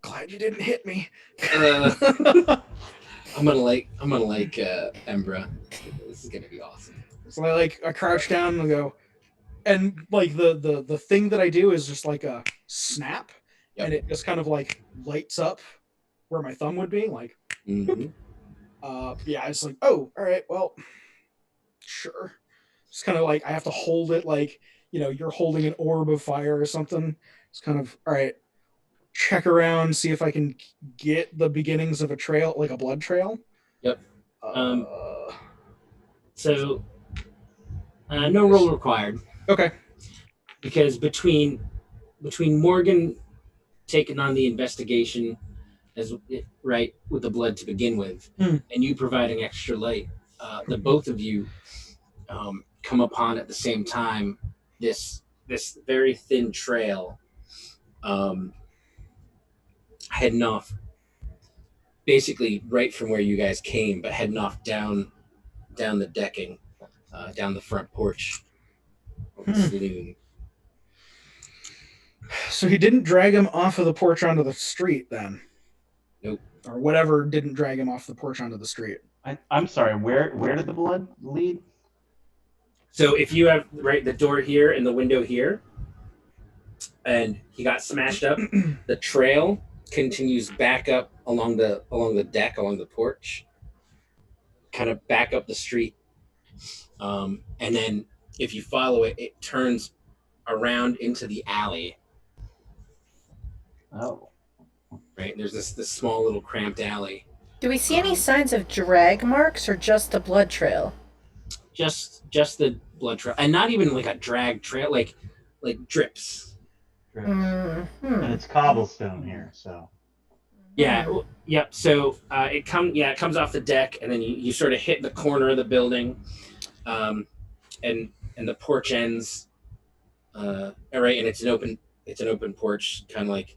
Glad you didn't hit me. I'm gonna like Embra. This is gonna be awesome. So I crouch down and go, and like the thing that I do is just like a snap, Yep. and it just kind of like lights up where my thumb would be. Like, Mhm. yeah, it's like, oh, all right, well, sure. It's kind of like I have to hold it like, you're holding an orb of fire or something. It's kind of, all right, check around, see if I can get the beginnings of a trail, like a blood trail. Yep. Um, Uh, so no roll required okay. because between Morgan taking on the investigation as right with the blood to begin with, and you providing extra light, the both of you come upon at the same time this very thin trail heading off basically right from where you guys came, but heading off down the decking, down the front porch of the saloon. So he didn't drag him off of the porch onto the street then? Nope. Or whatever didn't drag him off the porch onto the street. I'm sorry. Where did the blood lead? So if you have right the door here and the window here, and he got smashed up, the trail continues back up along the deck, along the porch, kind of back up the street, and then if you follow it, it turns around into the alley. Oh. Right, there's this small little cramped alley. Do we see any signs of drag marks or just the blood trail? Just the blood trail, and not even like a drag trail, like drips. And it's cobblestone here, so. Yeah, yep. So it comes off the deck, and then you sort of hit the corner of the building, and the porch ends. All right, and it's an open porch, kind of like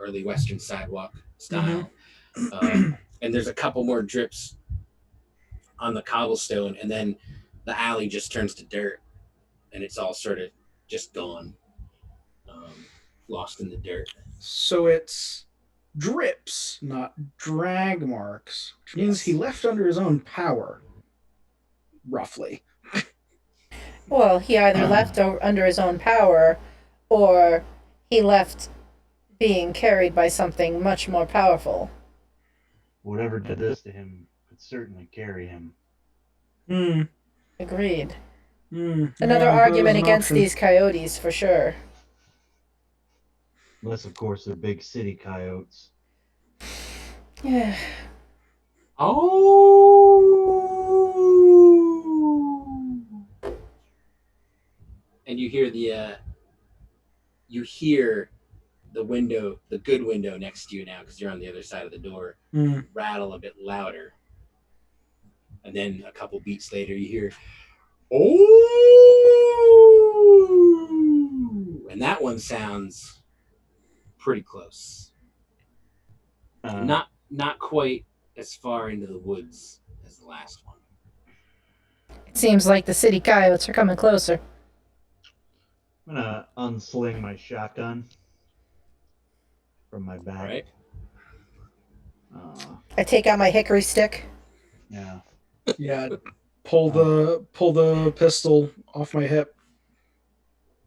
early Western sidewalk style. And there's a couple more drips on the cobblestone, and then the alley just turns to dirt, and it's all sort of just gone, lost in the dirt. So it's drips, not drag marks, which means he left under his own power, roughly. Well, he either left under his own power, or he left being carried by something much more powerful. Whatever did this to him could certainly carry him. Agreed. Another Another argument against these coyotes, for sure. Unless, of course, they're big city coyotes. Yeah. Oh! And you hear the window, the good window next to you now, because you're on the other side of the door, rattle a bit louder. And then a couple beats later, you hear, oh! And that one sounds pretty close. Not quite as far into the woods as the last one. It seems like the city coyotes are coming closer. I'm gonna unsling my shotgun from my bag. Right. I take out my hickory stick. Yeah. Yeah. Pull the pistol off my hip.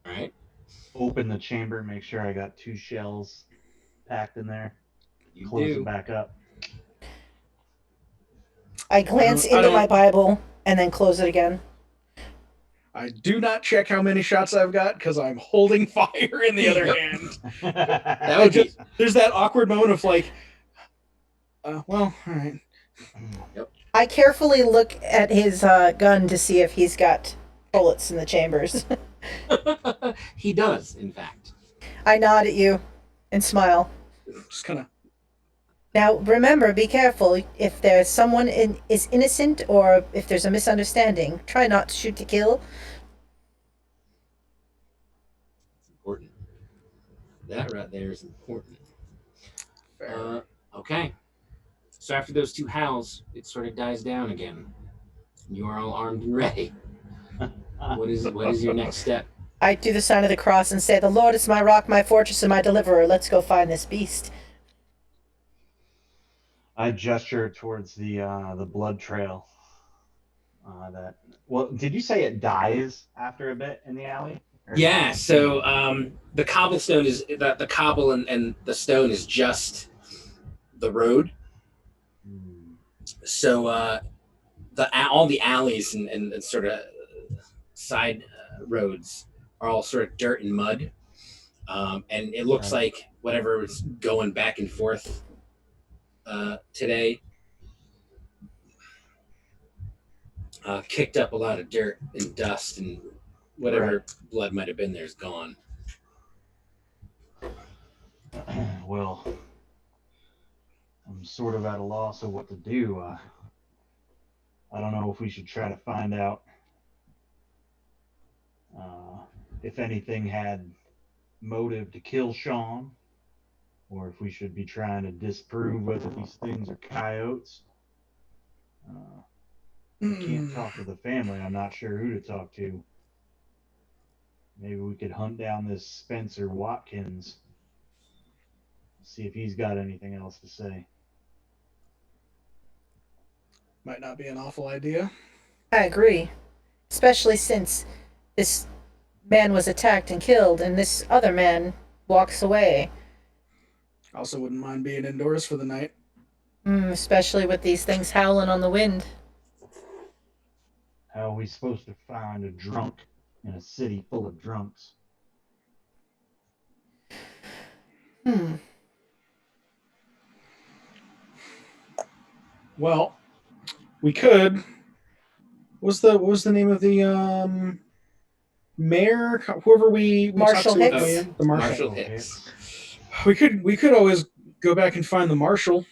All right. Open the chamber, make sure I got 2 shells packed in there. You Close do. it back up. I glance into my Bible and then close it again. I do not check how many shots I've got because I'm holding fire in the other hand. That would be. There's that awkward moment of like, well, all right. Yep. I carefully look at his gun to see if he's got bullets in the chambers. He does, in fact. I nod at you and smile. Just kind of. Now, remember, be careful. If there's someone is innocent or if there's a misunderstanding, try not to shoot to kill. It's important. That right there is important. Okay. So after those 2 howls, it sort of dies down again. You are all armed and ready. What is your next step? I do the sign of the cross and say, "The Lord is my rock, my fortress, and my deliverer. Let's go find this beast." I gesture towards the blood trail. Did you say it dies after a bit in the alley? Yeah. So the cobblestone is the cobble and the stone is just the road. Hmm. So all the alleys and sort of side roads are all sort of dirt and mud, and it looks Right. like whatever was going back and forth today kicked up a lot of dirt and dust, and Right. whatever blood might have been there is gone. Well, I'm sort of at a loss of what to do. I don't know if we should try to find out uh, if anything had motive to kill Sean, or if we should be trying to disprove whether these things are coyotes. Uh, I can't Hmm. talk to the family. I'm not sure who to talk to. Maybe we could hunt down this Spencer Watkins, see if he's got anything else to say. Might not be an awful idea. I agree, especially since this man was attacked and killed, and this other man walks away. Also, wouldn't mind being indoors for the night. Especially with these things howling on the wind. How are we supposed to find a drunk in a city full of drunks? Hmm. Well, we could. What was the name of the mayor? Whoever we talked Marshall to at the Hicks. inn, the marshal. Marshall Oh, Hicks. We could always go back and find the marshal.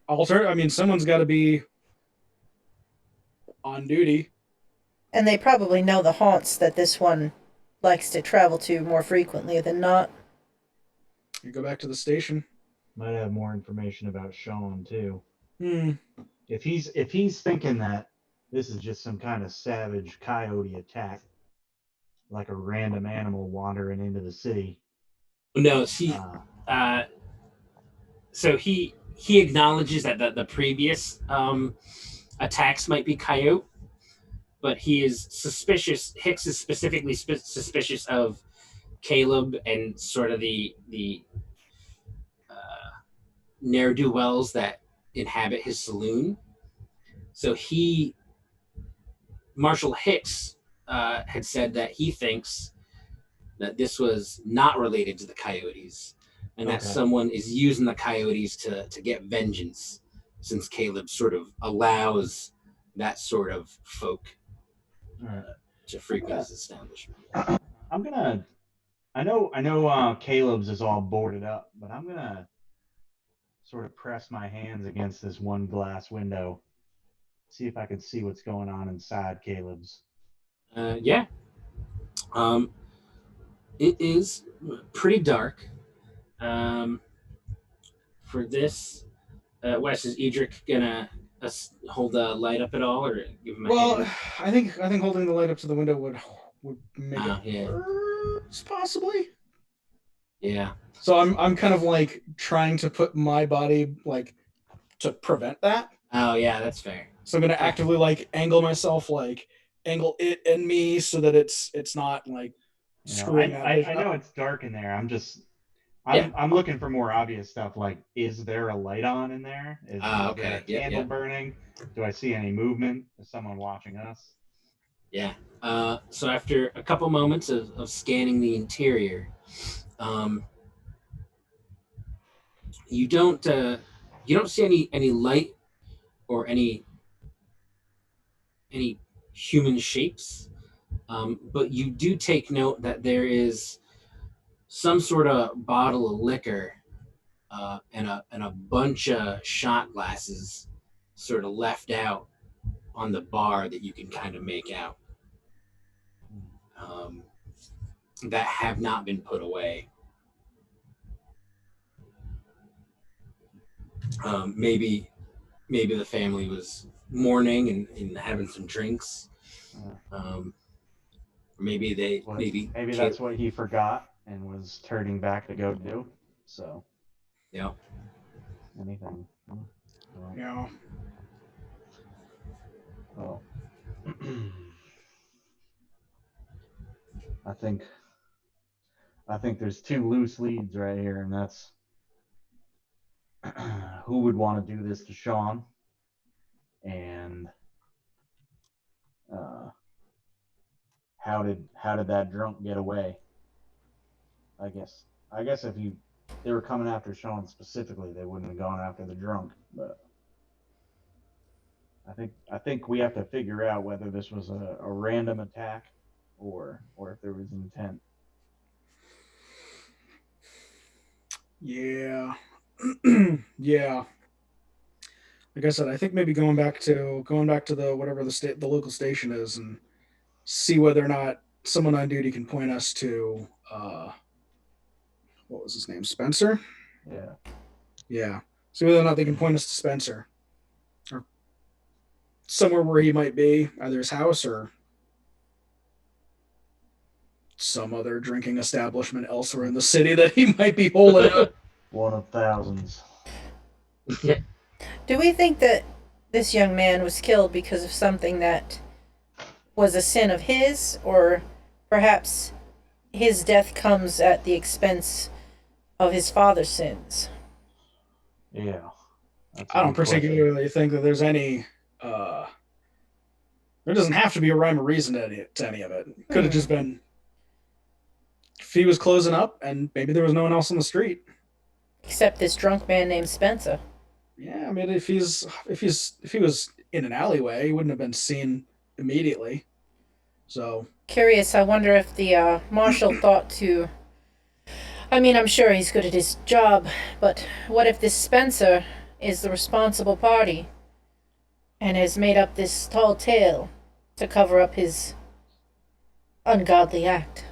I mean, someone's got to be on duty. And they probably know the haunts that this one likes to travel to more frequently than not. You go back to the station. might have more information about Sean too. Hmm. If he's thinking that this is just some kind of savage coyote attack, like a random animal wandering into the city, No, see, uh, uh, so he acknowledges that the previous attacks might be coyote, but he is suspicious. Hicks is specifically suspicious of Caleb and sort of the ne'er do wells that inhabit his saloon. So Marshall Hicks, had said that he thinks that this was not related to the coyotes, and that okay, someone is using the coyotes to get vengeance, since Caleb sort of allows that sort of folk all right. to I'm frequent gonna, his establishment. I'm gonna. I know. Caleb's is all boarded up, but I'm gonna sort of press my hands against this one glass window, see if I can see what's going on inside Caleb's. Yeah, um, it is pretty dark. Um, for this, Wes, is Edric gonna hold the light up at all, or give him a Well, hand? I think holding the light up to the window would make it Yeah, worse, possibly. yeah. So I'm kind of like trying to put my body like to prevent that. Oh, yeah, that's fair. So I'm gonna Uh, actively like angle myself, like angle it and me, so that it's not like You know, screwing I, that I, I vision know up. it's dark in there. yeah. I'm looking for more obvious stuff like is there a light on in there? Is there a Okay. Yep. candle Yep. burning? Do I see any movement? Is someone watching us? Yeah. So after a couple moments of scanning the interior, um, you don't see any light or any human shapes, but you do take note that there is some sort of bottle of liquor, and a bunch of shot glasses sort of left out on the bar that you can kind of make out, um, that have not been put away. Maybe the family was mourning and having some drinks. Uh, Um, maybe they what? maybe Maybe Kate, that's what he forgot and was turning back to go do. So you know. anything. Well, You know, well. I think I think there's two loose leads right here, and who would want to do this to Sean, and how did that drunk get away? I guess if they were coming after Sean specifically, they wouldn't have gone after the drunk. But I think we have to figure out whether this was a random attack or if there was intent. Yeah. Yeah. Like I said, I think maybe going back to the whatever the local station is and see whether or not someone on duty can point us to what was his name? Spencer? Yeah. Yeah. See whether or not they can point us to Spencer. Or somewhere where he might be, either his house or some other drinking establishment elsewhere in the city that he might be holding out. One of thousands. Do we think that this young man was killed because of something that was a sin of his, or perhaps his death comes at the expense of his father's sins? Yeah. That's a I don't good question. particularly think that there's any. Uh, there doesn't have to be a rhyme or reason to any of it. Could have just been if he was closing up and maybe there was no one else on the street. Except this drunk man named Spencer. Yeah, I mean, if he was in an alleyway, he wouldn't have been seen immediately. So Curious, I wonder if the marshal thought to. I mean, I'm sure he's good at his job, but what if this Spencer is the responsible party and has made up this tall tale to cover up his ungodly act?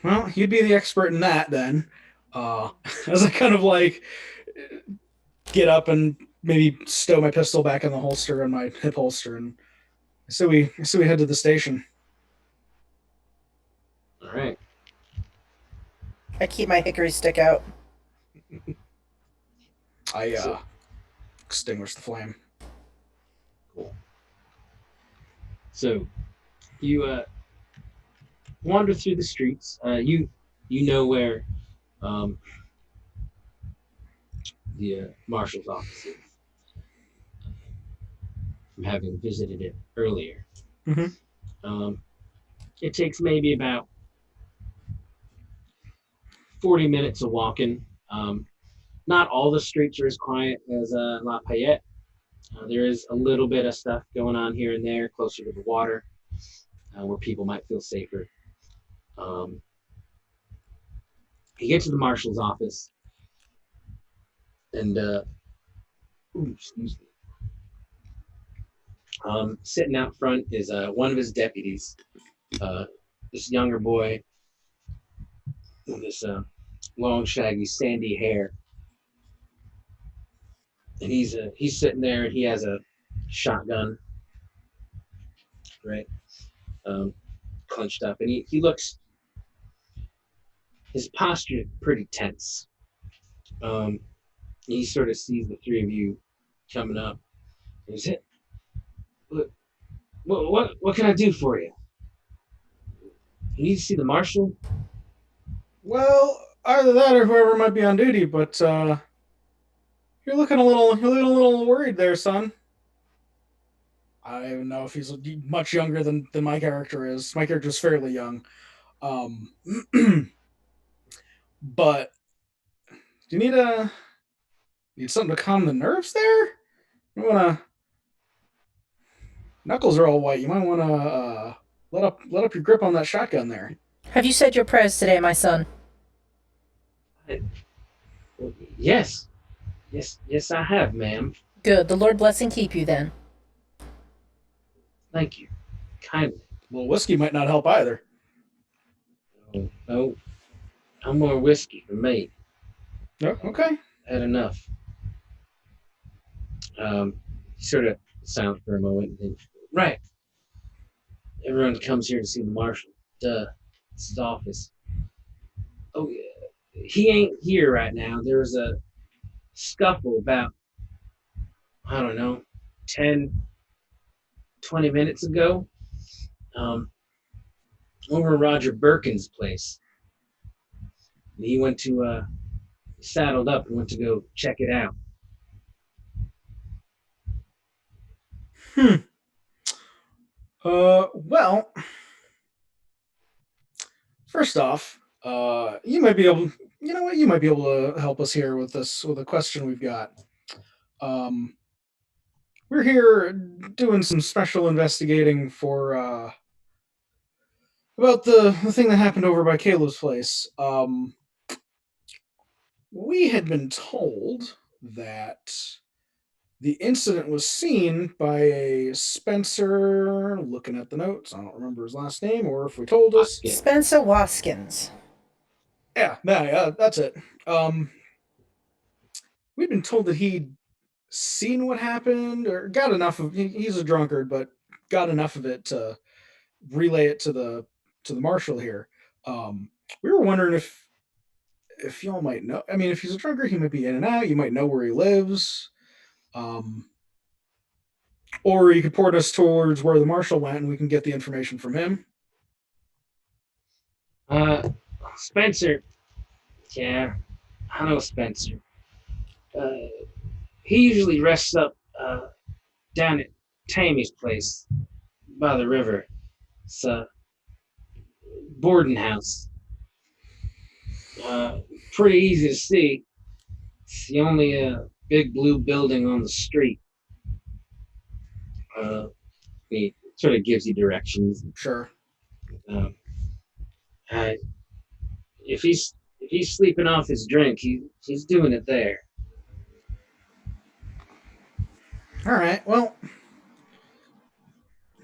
well, you'd be the expert in that then. Uh, as I kind of like get up and maybe stow my pistol back in the holster on my hip holster, and I say we head to the station. All right. I keep my hickory stick out. I So- extinguish the flame. Cool. So you wander through the streets. You know where um, the marshal's office is from having visited it earlier. Mhm. It takes maybe about 40 minutes of walking. Not all the streets are as quiet as Lafayette. There is a little bit of stuff going on here and there closer to the water where people might feel safer. Um, you get to the marshal's office, and excuse me. Sitting out front is one of his deputies, this younger boy with this long, shaggy, sandy hair, and he's sitting there, and he has a shotgun, right, clenched up, and he looks his posture is pretty tense. Um, he sort of sees the three of you coming up. And he said, "Look, what can I do for you? You need to see the marshal." Well, either that or whoever might be on duty, but you're looking a little worried there, son. I don't even know if he's much younger than my character is. My character's fairly young. Um, but do you need something to calm the nerves there? You wanna knuckles are all white. You might wanna let up your grip on that shotgun there. Have you said your prayers today, my son? Yes, yes, I have, ma'am. Good. The Lord bless and keep you then. Thank you, kindly. A little whiskey might not help either. No, no more whiskey for me. No, okay. Had enough. He sort of silent for a moment. And then, right. Everyone comes here to see the marshal. Duh. It's his office. Oh, yeah. He ain't here right now. There was a scuffle about, I don't know, 10, 20 minutes ago. Um, over at Roger Birkin's place. And he went to saddled up and went to go check it out. Hmm. Well, first off, you might be able. You know what? You might be able to help us here with this with a question we've got. Um, we're here doing some special investigating for about the thing that happened over by Caleb's place. We had been told that the incident was seen by a Spencer. Looking at the notes, I don't remember his last name, or if we told us. Oskin. Spencer Waskins. Yeah, that's it. Um, we'd been told that he'd seen what happened, or got enough of. He's a drunkard, but got enough of it to relay it to the marshal here. We were wondering if y'all might know. I mean, if he's a drunkard, he might be in and out. You might know where he lives. Um, or you could port us towards where the marshal went, and we can get the information from him. Uh, Spencer. Yeah, I know Spencer. Uh, he usually rests up down at Tammy's place by the river. It's a boarding house. Pretty easy to see. It's the only big blue building on the street. Uh, he sort of gives you directions. Sure. Um, uh, if he's sleeping off his drink, he's doing it there. All right. Well,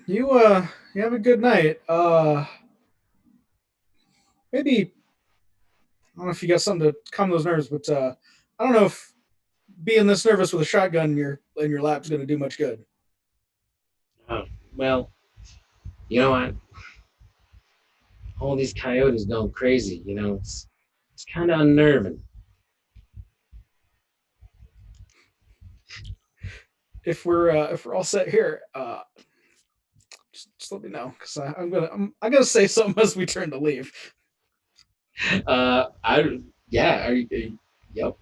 you have a good night. Maybe I don't know if you got something to calm those nerves, but I don't know if being this nervous with a shotgun in your lap is going to do much good. Oh, well, you know what? All these coyotes going crazy. It's kind of unnerving. If we're all set here, just let me know because I'm gonna say something as we turn to leave. I yeah. Yep.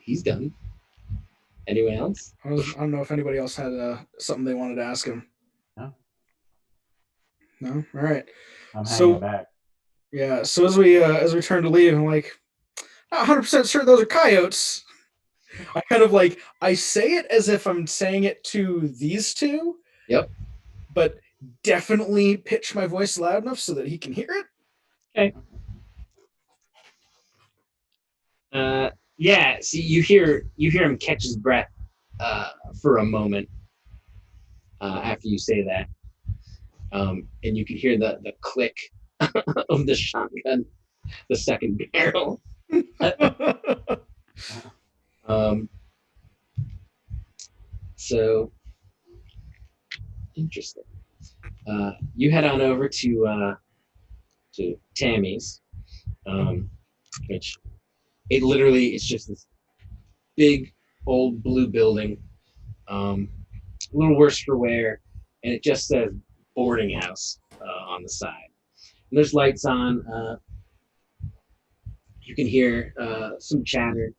He's done. Anyone else? I don't know if anybody else had something they wanted to ask him. No, No, all right. I'm hanging So back. yeah, so as we turn to leave, I'm like, not 100% sure those are coyotes. I kind of like I say it as if I'm saying it to these two. Yep. But definitely pitch my voice loud enough so that he can hear it. Okay. Yeah. See, you hear him catch his breath for a moment after you say that, and you can hear the click of the shotgun, the second barrel. um, so interesting. You head on over to Tammy's, which it's just this big old blue building, a little worse for wear, and it just says boarding house on the side. And there's lights on. You can hear some chatter.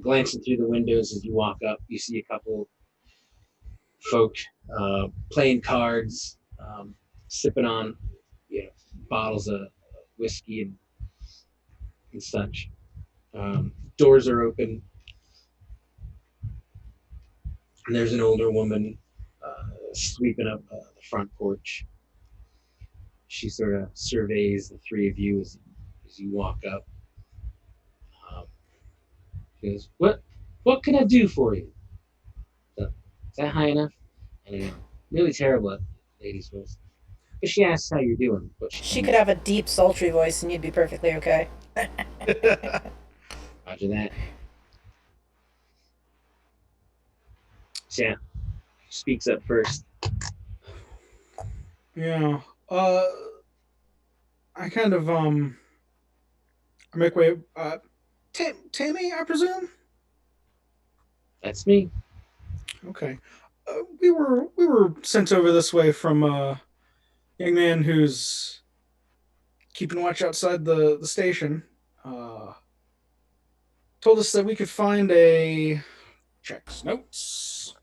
Glancing through the windows as you walk up, you see a couple folk playing cards, sipping on bottles of whiskey and such. Doors are open, and there's an older woman sweeping up the front porch. She sort of surveys the three of you as you walk up. She goes, What can I do for you? Is that high enough?" And really terrible at ladies' voice. If she asks how you're doing, what She could have a deep, sultry voice and you'd be perfectly okay. Roger that. So yeah, speaks up first. Yeah. I kind of I make way. Tammy, I presume. That's me. Okay. We were sent over this way from a young man who's keeping watch outside the station. told us that we could find a checks notes.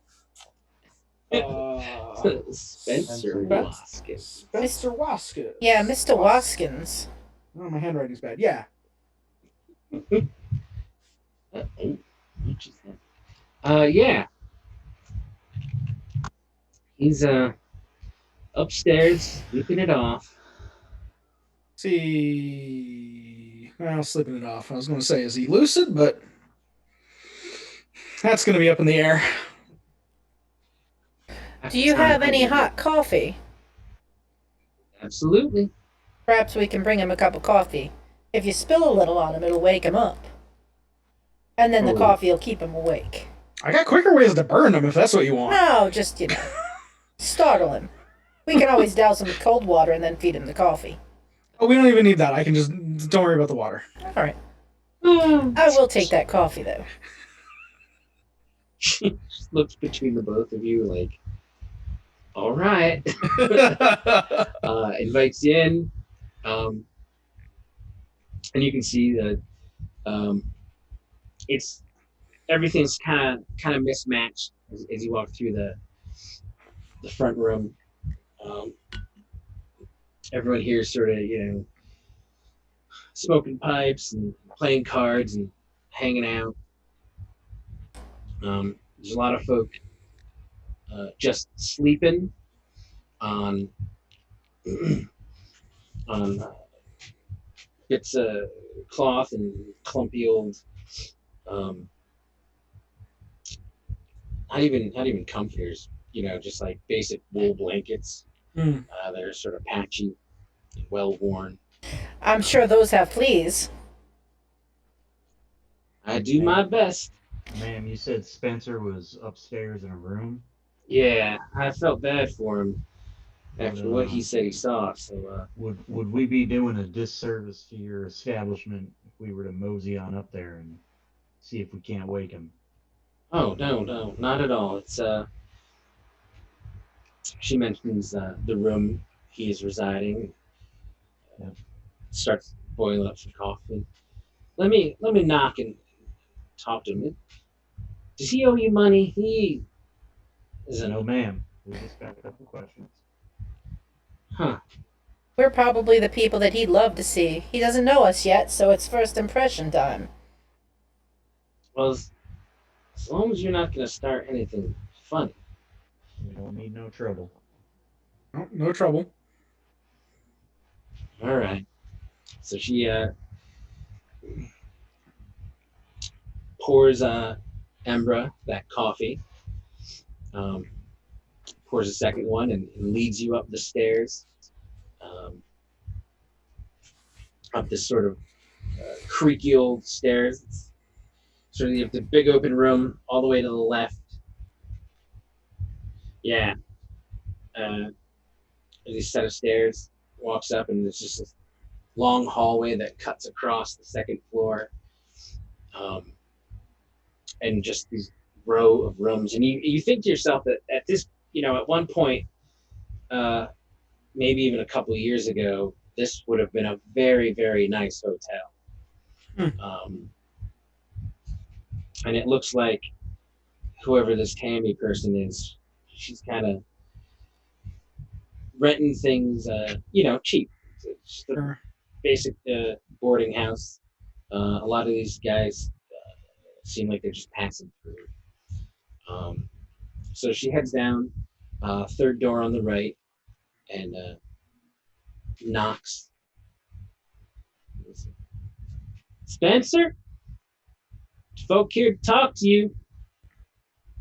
Spencer Spence- Waskins. Spencer Waskins. Yeah, Mr. Waskins. Oh, my handwriting's bad. Yeah. Oh, which is that? Yeah. He's upstairs sleeping it off. See, well, slipping it off. I was going to say, is he lucid? But that's going to be up in the air. Do you have any hot coffee? Absolutely. Perhaps we can bring him a cup of coffee. If you spill a little on him, it'll wake him up. And then the Oh. coffee will keep him awake. I got quicker ways to burn him if that's what you want. No, just, startle him. We can always douse him with cold water and then feed him the coffee. Oh, we don't even need that. I can just don't worry about the water. All right. I will take that coffee, though. She just looks between the both of you like, all right. Invites you in. And you can see that it's everything's kind of mismatched as you walk through the front room. Everyone here is sort of smoking pipes and playing cards and hanging out. There's a lot of folk just sleeping on on bits of cloth and clumpy old not even comforters, just like basic wool blankets that are sort of patchy and well worn. I'm sure those have fleas. I do my best. Ma'am, you said Spencer was upstairs in a room? Yeah, I felt bad for him after what he said he saw. So Would we be doing a disservice to your establishment if we were to mosey on up there and see if we can't wake him? oh no, not at all. It's she mentions the room he is residing. Yep. Starts boiling up some coffee. Let me knock and talk to him. Does he owe you money? He isn't. No, ma'am. We just got a couple questions. Huh. We're probably the people that he'd love to see. He doesn't know us yet, so it's first impression time. Well, as long as you're not going to start anything funny. We don't need no trouble. No trouble. All right. So she pours Embra that coffee. Pours a second one and leads you up the stairs, up this sort of creaky old stairs. So you have the big open room all the way to the left. Yeah. There's a set of stairs. Walks up and there's just this long hallway that cuts across the second floor. And just these row of rooms. And you think to yourself that at this, at one point, maybe even a couple of years ago, this would have been a very, very nice hotel. And it looks like whoever this Tammy person is, she's kind of renting things, cheap. It's just a basic boarding house. A lot of these guys seem like they're just passing through. So she heads down, third door on the right, and knocks. Spencer? Folk here to talk to you.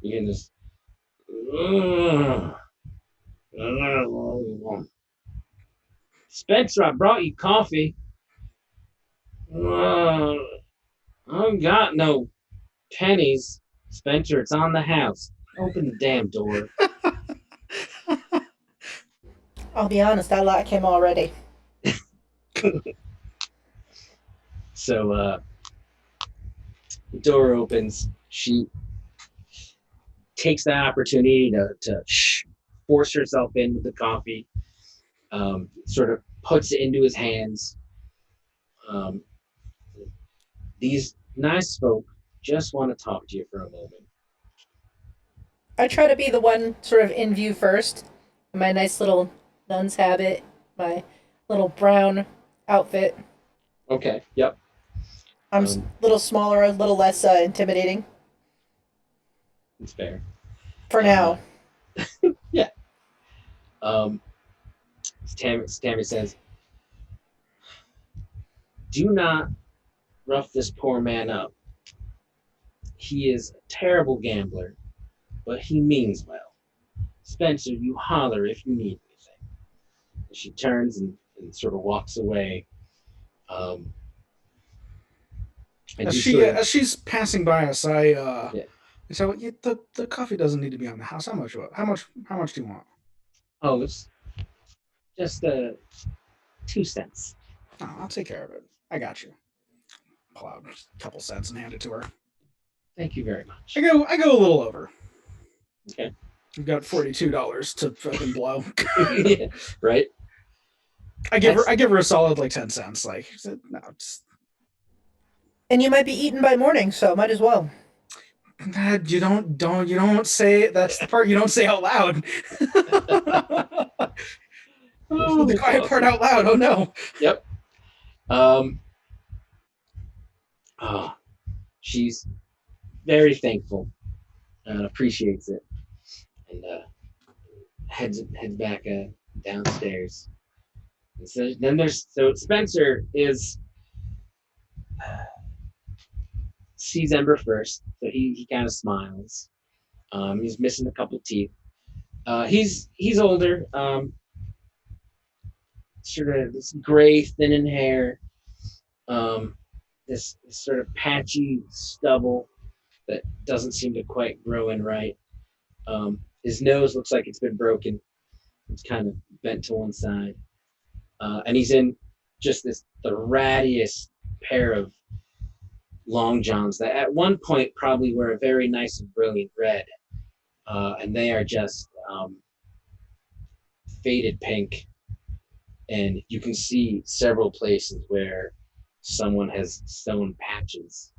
You hear this. Spencer, I brought you coffee. I don't got no pennies. Spencer, it's on the house. Open the damn door. I'll be honest, I like him already. So the door opens. She takes that opportunity to force herself in with the coffee, sort of puts it into his hands, These nice folk just want to talk to you for a moment. I try to be the one sort of in view first. In my nice little nun's habit, my little brown outfit. Okay. Yep. I'm a Um, little smaller, a little less intimidating it's fair. for Uh, now. yeah. Um, Tammy says, "Do not rough this poor man up. He is a terrible gambler, but he means well. Spencer, you holler if you need anything." And she turns and sort of walks away. Um, and you sort of As she's passing by us, yeah. I say, well, the coffee doesn't need to be on the house. How much do you want? Oh, it's just 2 cents. Oh, I'll take care of it. I got you. Pull out a couple cents and hand it to her. Thank you very much. I go a little over. Okay. I've got $42 to fucking blow. Yeah, right. I give her a solid like 10 cents. Like no, And you might be eaten by morning, so might as well. you don't say that's the part you don't say out loud. Oh, The that's quiet part awesome. out loud. Oh no. Yep. Um. Oh, she's very thankful and appreciates it, and heads back downstairs. And so then so Spencer is sees Ember first, so he kind of smiles. He's missing a couple teeth. He's older, sort of this gray, thinning hair, this sort of patchy stubble that doesn't seem to quite grow in right. His nose looks like it's been broken. It's kind of bent to one side, and he's in just the rattiest pair of long johns that at one point probably were a very nice and brilliant red, and they are just faded pink, and you can see several places where someone has sewn patches,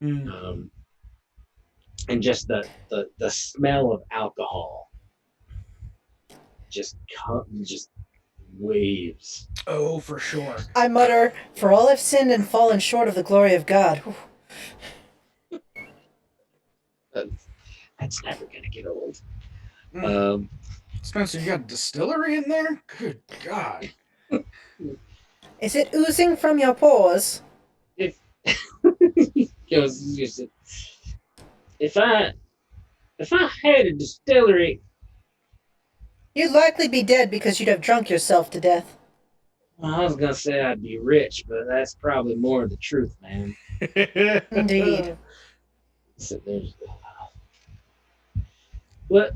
Mm. and just the smell of alcohol just waves. Oh, for sure. I mutter, "For all have sinned and fallen short of the glory of God." That's never gonna get old. Mm. Um, Spencer, you got a distillery in there? Good God. Is it oozing from your pores? if goes, if I had a distillery, You'd likely be dead because you'd have drunk yourself to death. well, I was gonna say I'd be rich, but that's probably more the truth, man. Indeed. So there's what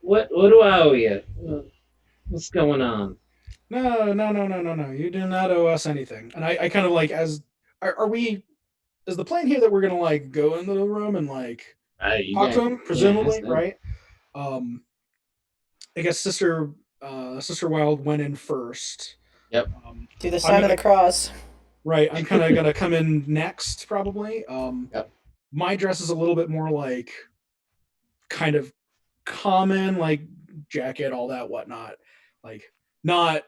what do I owe you? What's going on? No. You do not owe us anything. And I kind of like as are we is the plan here that we're gonna like go into the room and like You talk got to him, yeah, ask presumably, them. right? I guess Sister Wild went in first. Yep. Do the I'm sign of the cross. right. I'm kind of gonna come in next, probably. Yep. My dress is a little bit more like kind of common, like jacket, all that whatnot, like not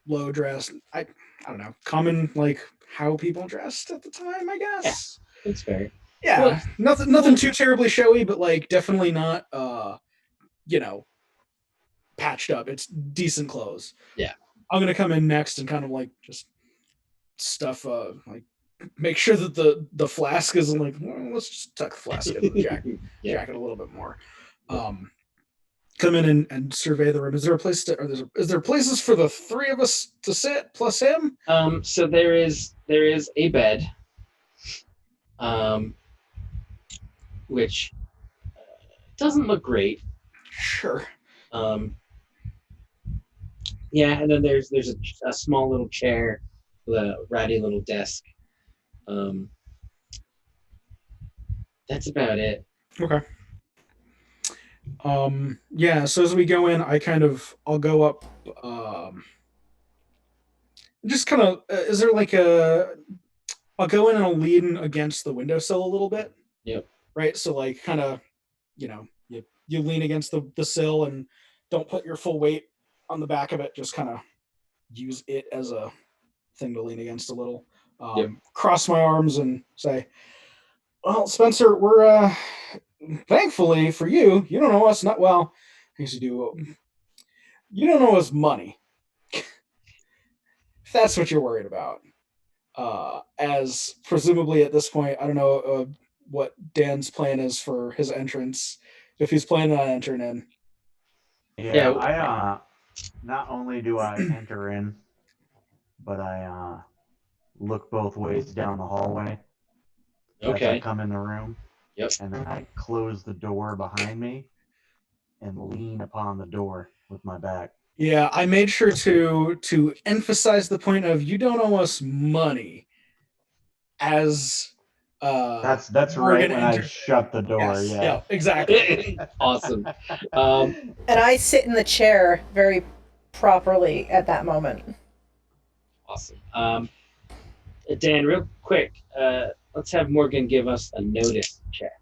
low dress. I don't know, common like how people dressed at the time, I guess. That's fair. Yeah, Well, nothing too terribly showy, but like definitely not you know patched up. It's decent clothes. Yeah. I'm gonna come in next and kind of like just stuff like make sure that the flask is like well, let's just tuck the flask into the yeah. jacket a little bit more. Come in and survey the room. Is there a place to is there places for the three of us to sit plus him? So there is a bed, which doesn't look great. Sure. Yeah, and then there's a small little chair with a ratty little desk. That's about it. Okay. Yeah, so as we go in, I'll go up just kind of is there like I'll go in and I'll lean against the windowsill a little bit. Yep. Right. So like kind of, you lean against the sill and don't put your full weight on the back of it. Just kind of use it as a thing to lean against a little. Yep. Cross my arms and say, "Well, Spencer, we're thankfully for you. You don't owe us not well. I used to do. You don't owe us money. If that's what you're worried about. As presumably at this point, I don't know what Dan's plan is for his entrance. If he's planning on entering in. Yeah, Yeah. I not only do I enter in, but I look both ways down the hallway as I Okay. come in the room. Yep. And then I close the door behind me and lean upon the door with my back. Yeah, I made sure to emphasize the point of you don't owe us money as That's right Morgan when I enters. shut the door. Yes, Yeah. exactly. Awesome. And I sit in the chair very properly at that moment. Awesome. Dan, real quick, let's have Morgan give us a notice check.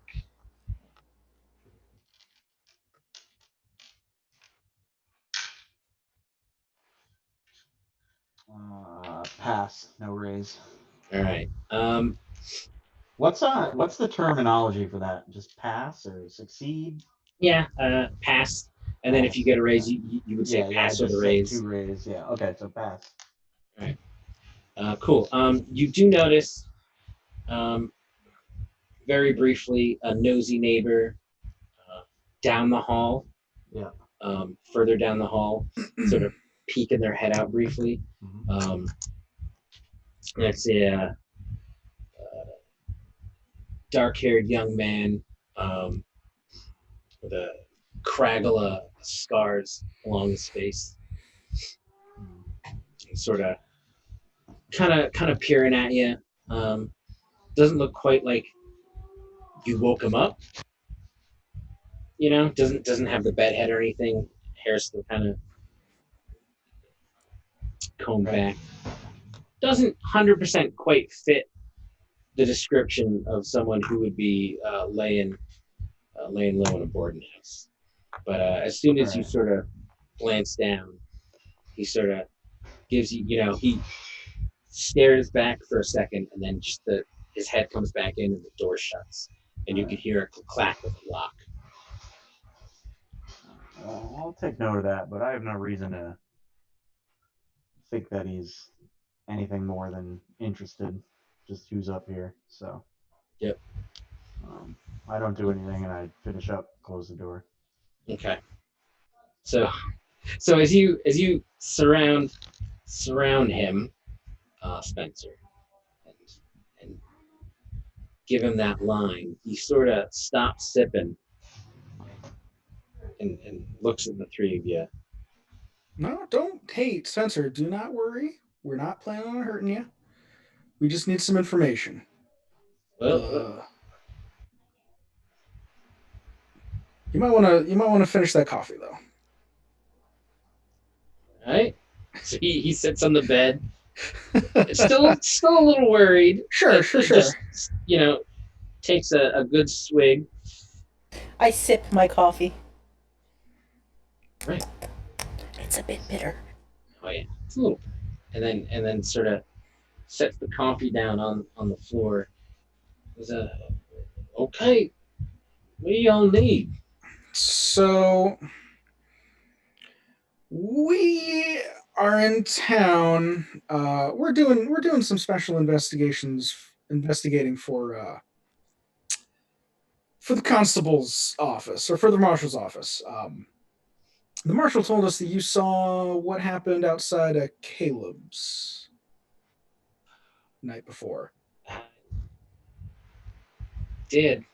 Pass. No raise. All right. What's the terminology for that? Just pass or succeed? Yeah. Pass. And then if you get a raise, you would say pass I or the just raise. said 2 raise. Yeah. Okay, so pass. All right. Cool. You do notice, very briefly, a nosy neighbor down the hall. Yeah. Further down the hall, sort of peeking their head out briefly. Mm-hmm. That's a dark-haired young man with a craggle of scars along his face, sort of, kind of peering at you. Doesn't look quite like you woke him up. Doesn't have the bed head or anything. Hair's still kind of combed back. Doesn't 100% quite fit the description of someone who would be laying low in a boarding house. But as soon as you sort of glance down, he sort of gives you, he stares back for a second, and then just his head comes back in, and the door shuts, and you can hear a clack of a lock. Well, I'll take note of that, but I have no reason to think that he's anything more than interested. Just who's up here. So. Yep. I don't do anything, and I finish up, close the door. Okay. So as you surround him, Spencer, and give him that line, he sort of stops sipping and looks at the three of you. No, don't. Hey, Spencer, do not worry. We're not planning on hurting you. We just need some information. Well, you might want to finish that coffee though. right. So he sits on the bed, still a little worried. Sure. Just, takes a good swig. I sip my coffee. Right. It's a bit bitter. Oh yeah, it's a little. And then sort of sets the coffee down on the floor. Okay, what do y'all need? So we are in town. We're doing some special investigating for the constable's office or for the marshal's office. The marshal told us that you saw what happened outside of Caleb's the night before. I did.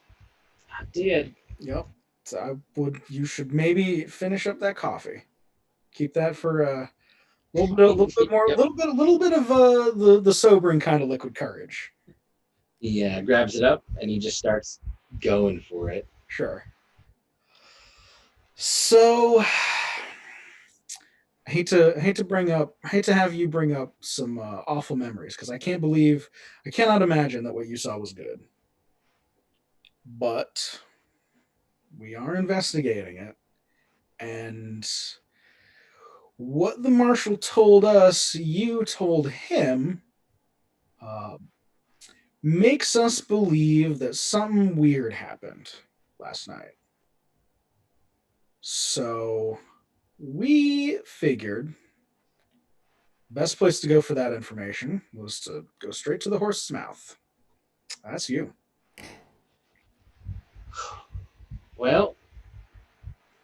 Yep. So you should maybe finish up that coffee. Keep that for a little bit more, Yep. little bit of the sobering kind of liquid courage. He grabs it up and he just starts going for it. Sure. So hate to have you bring up some awful memories because I cannot imagine that what you saw was good. But we are investigating it, and what the marshal told us, you told him, uh, makes us believe that something weird happened last night. So we figured best place to go for that information was to go straight to the horse's mouth. That's you. Well,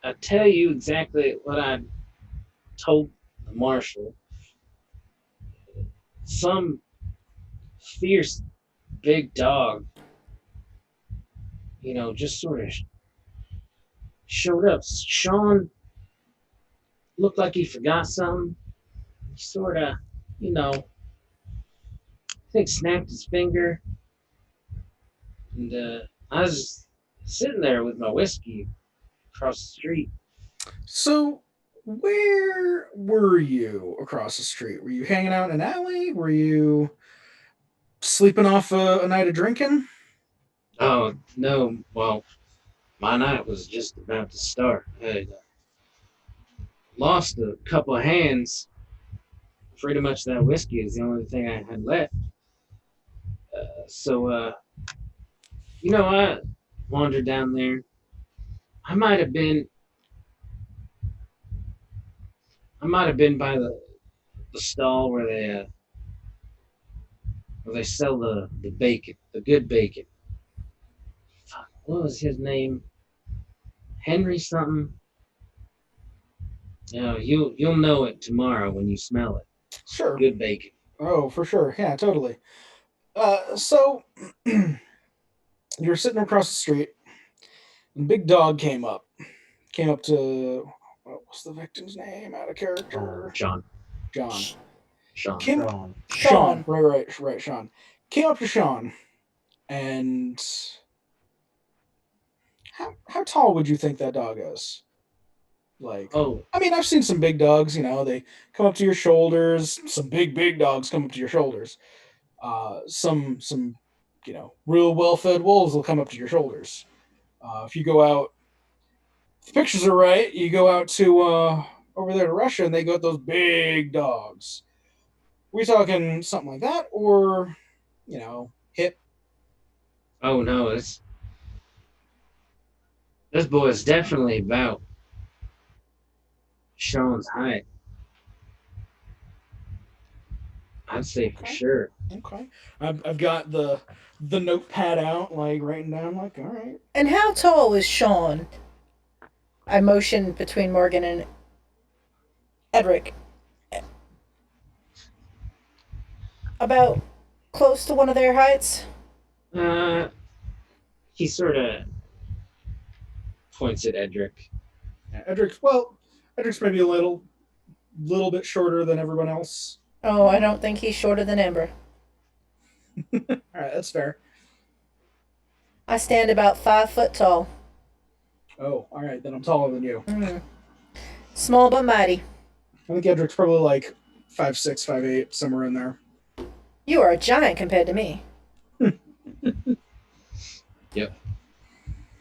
I'll tell you exactly what I told the marshal. Some fierce big dog, just sort of showed up. Sean looked like he forgot something. He sort of, I think snapped his finger. And I was sitting there with my whiskey across the street. So, where were you across the street? Were you hanging out in an alley? Were you sleeping off a night of drinking? Oh, no, well, my night was just about to start. I had lost a couple of hands. Pretty much that whiskey is the only thing I had left. So, I wandered down there. I might have been, I might have been by the stall where they sell the bacon, the good bacon. Fuck, what was his name? Henry something. You'll know it tomorrow when you smell it. Sure. Good bacon. Oh, for sure. Yeah, totally. So you're sitting across the street, and Big Dog came up. Came up to what was the victim's name? Out of character. Sean. John. Sean. Came Sean. Sean. Right. Sean came up to Sean, and how tall would you think that dog is? Like, Oh, I mean, I've seen some big dogs. They come up to your shoulders. Some big dogs come up to your shoulders. Some real well fed wolves will come up to your shoulders. If you go out, if the pictures are right, you go out to over there to Russia, and they got those big dogs. We talking something like that, or hip? oh no, this boy is definitely about Sean's height. I'd say for Okay, sure. okay. I've got the notepad out, like writing down, like, all right. And how tall is Sean? I motioned between Morgan and Edric. About close to one of their heights. Uh, he sort of points at Edric. Yeah, Edric's maybe a little bit shorter than everyone else. Oh, I don't think he's shorter than Ember. All right, that's fair. I stand about 5 foot tall. Oh, all right, then I'm taller than you. Mm. Small but mighty. I think Edric's probably like 5'6", 5'8", somewhere in there. You are a giant compared to me. Yep.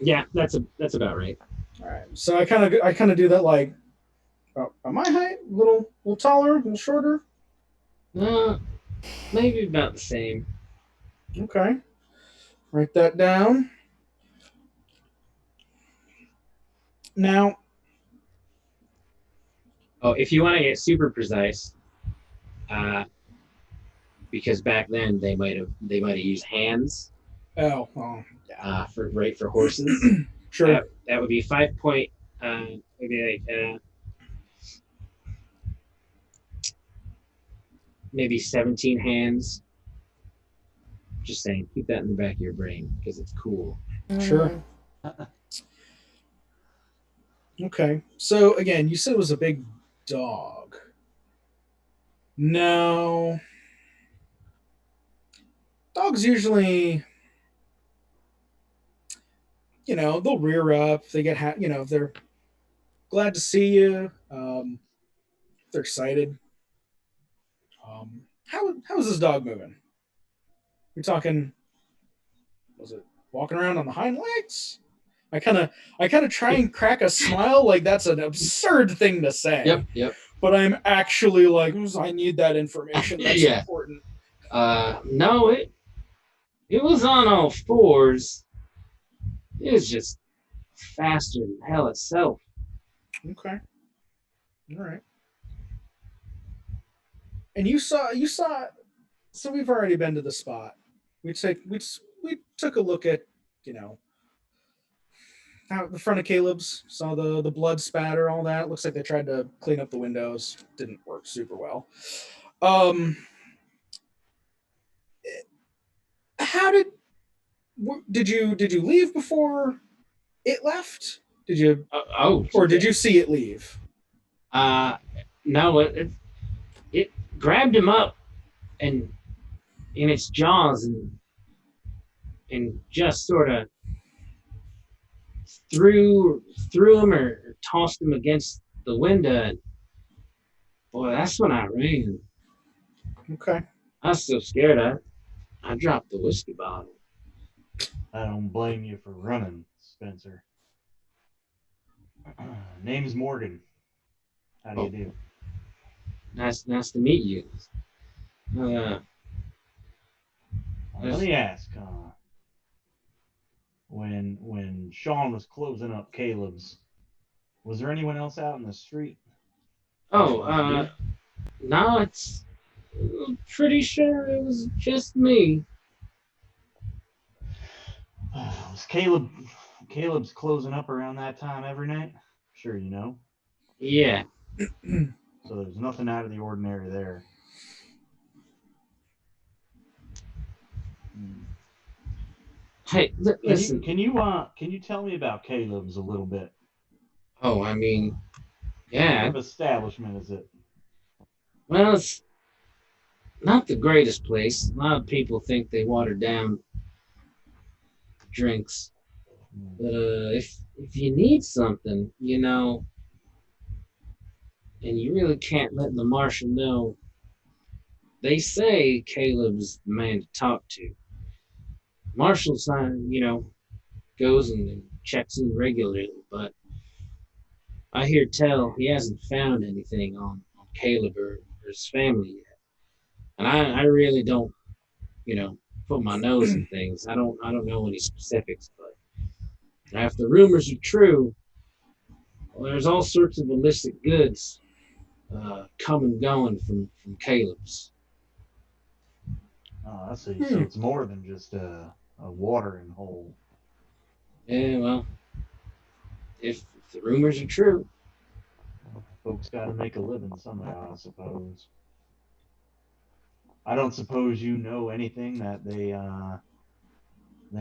Yeah, that's about right. All right, so I kind of do that like about my height, a little taller, a little shorter. Uh, Maybe about the same. Okay, write that down. Now, Oh, if you want to get super precise, uh, because back then they might have used hands well, yeah, for horses. sure. That would be 5 point. Maybe like maybe 17 hands. Just saying, keep that in the back of your brain because it's cool. Sure. Okay, so again, you said it was a big dog. Now, dogs usually, they'll rear up. They get, if they're glad to see you. They're excited. How is this dog moving? We talking? Was it walking around on the hind legs? I kind of try and crack a smile like that's an absurd thing to say. Yep. But I'm actually like, I need that information. That's Yeah. important. No, it was on all fours. It was just faster than hell itself. Okay. All right. And you saw. So we've already been to the spot. We took a look at you know out the front of Caleb's. Saw the blood spatter, all that. Looks like they tried to clean up the windows. Didn't work super well. Um, how did you leave before it left? Did you or did you see it leave? Uh, no, it grabbed him up and in its jaws and just sort of threw him or tossed him against the window. And boy, that's when I ran. Okay. I was so scared. I dropped the whiskey bottle. I don't blame you for running, Spencer. Name's Morgan. How do you do? Nice to meet you. Let me ask, when Sean was closing up Caleb's, was there anyone else out in the street? Oh, Just you? no, it's pretty sure it was just me. Was Caleb's closing up around that time every night? Sure, you know. Yeah. So there's nothing out of the ordinary there. Hey, listen. Can you tell me about Caleb's a little bit? Oh, I mean, What yeah. kind of establishment is it? Well, it's not the greatest place. A lot of people think they water down drinks, but if you need something, and you really can't let the marshal know, they say Caleb's the man to talk to. Marshal goes and checks in regularly, but I hear tell he hasn't found anything on Caleb or his family yet. And I really don't, put my nose in things. I don't know any specifics, but if the rumors are true, well, there's all sorts of illicit goods come and going from Caleb's. Oh, I see. So it's more than just a watering hole. Yeah, well, if the rumors are true. Folks got to make a living somehow, I suppose. I don't suppose you know anything that they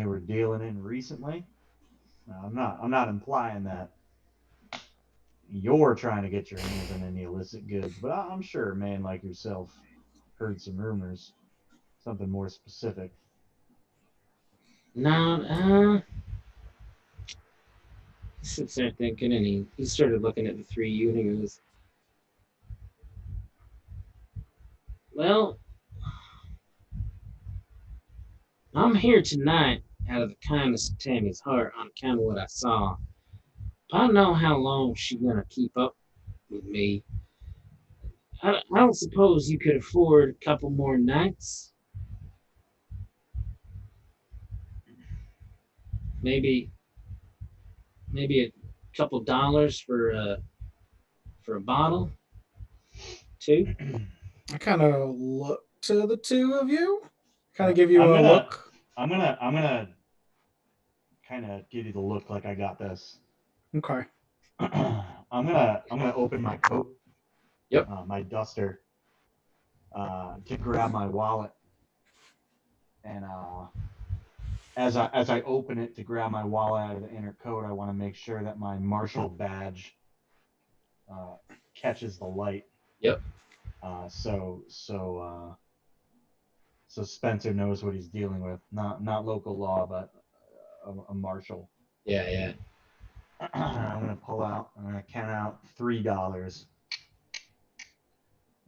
were dealing in recently. I'm not implying that you're trying to get your hands on any illicit goods, but I'm sure a man like yourself heard some rumors, something more specific. No, he sits there thinking, and he started looking at the three of you, and he goes, "Well, I'm here tonight out of the kindness of Tammy's heart on account of what I saw. I don't know how long she's gonna keep up with me. I don't suppose you could afford a couple more nights. Maybe a couple dollars for a bottle, too." I kind of look to the two of you. Kind Uh, of give you I'm a gonna look. I'm gonna kind of give you the look like I got this. Okay. I'm gonna open my coat, Yep. my duster, to grab my wallet, and as I open it to grab my wallet out of the inner coat, I want to make sure that my marshal badge uh, catches the light. Yep. So Spencer knows what he's dealing with. Not local law, but a marshal. Yeah. I'm gonna pull out. I'm gonna count out $3.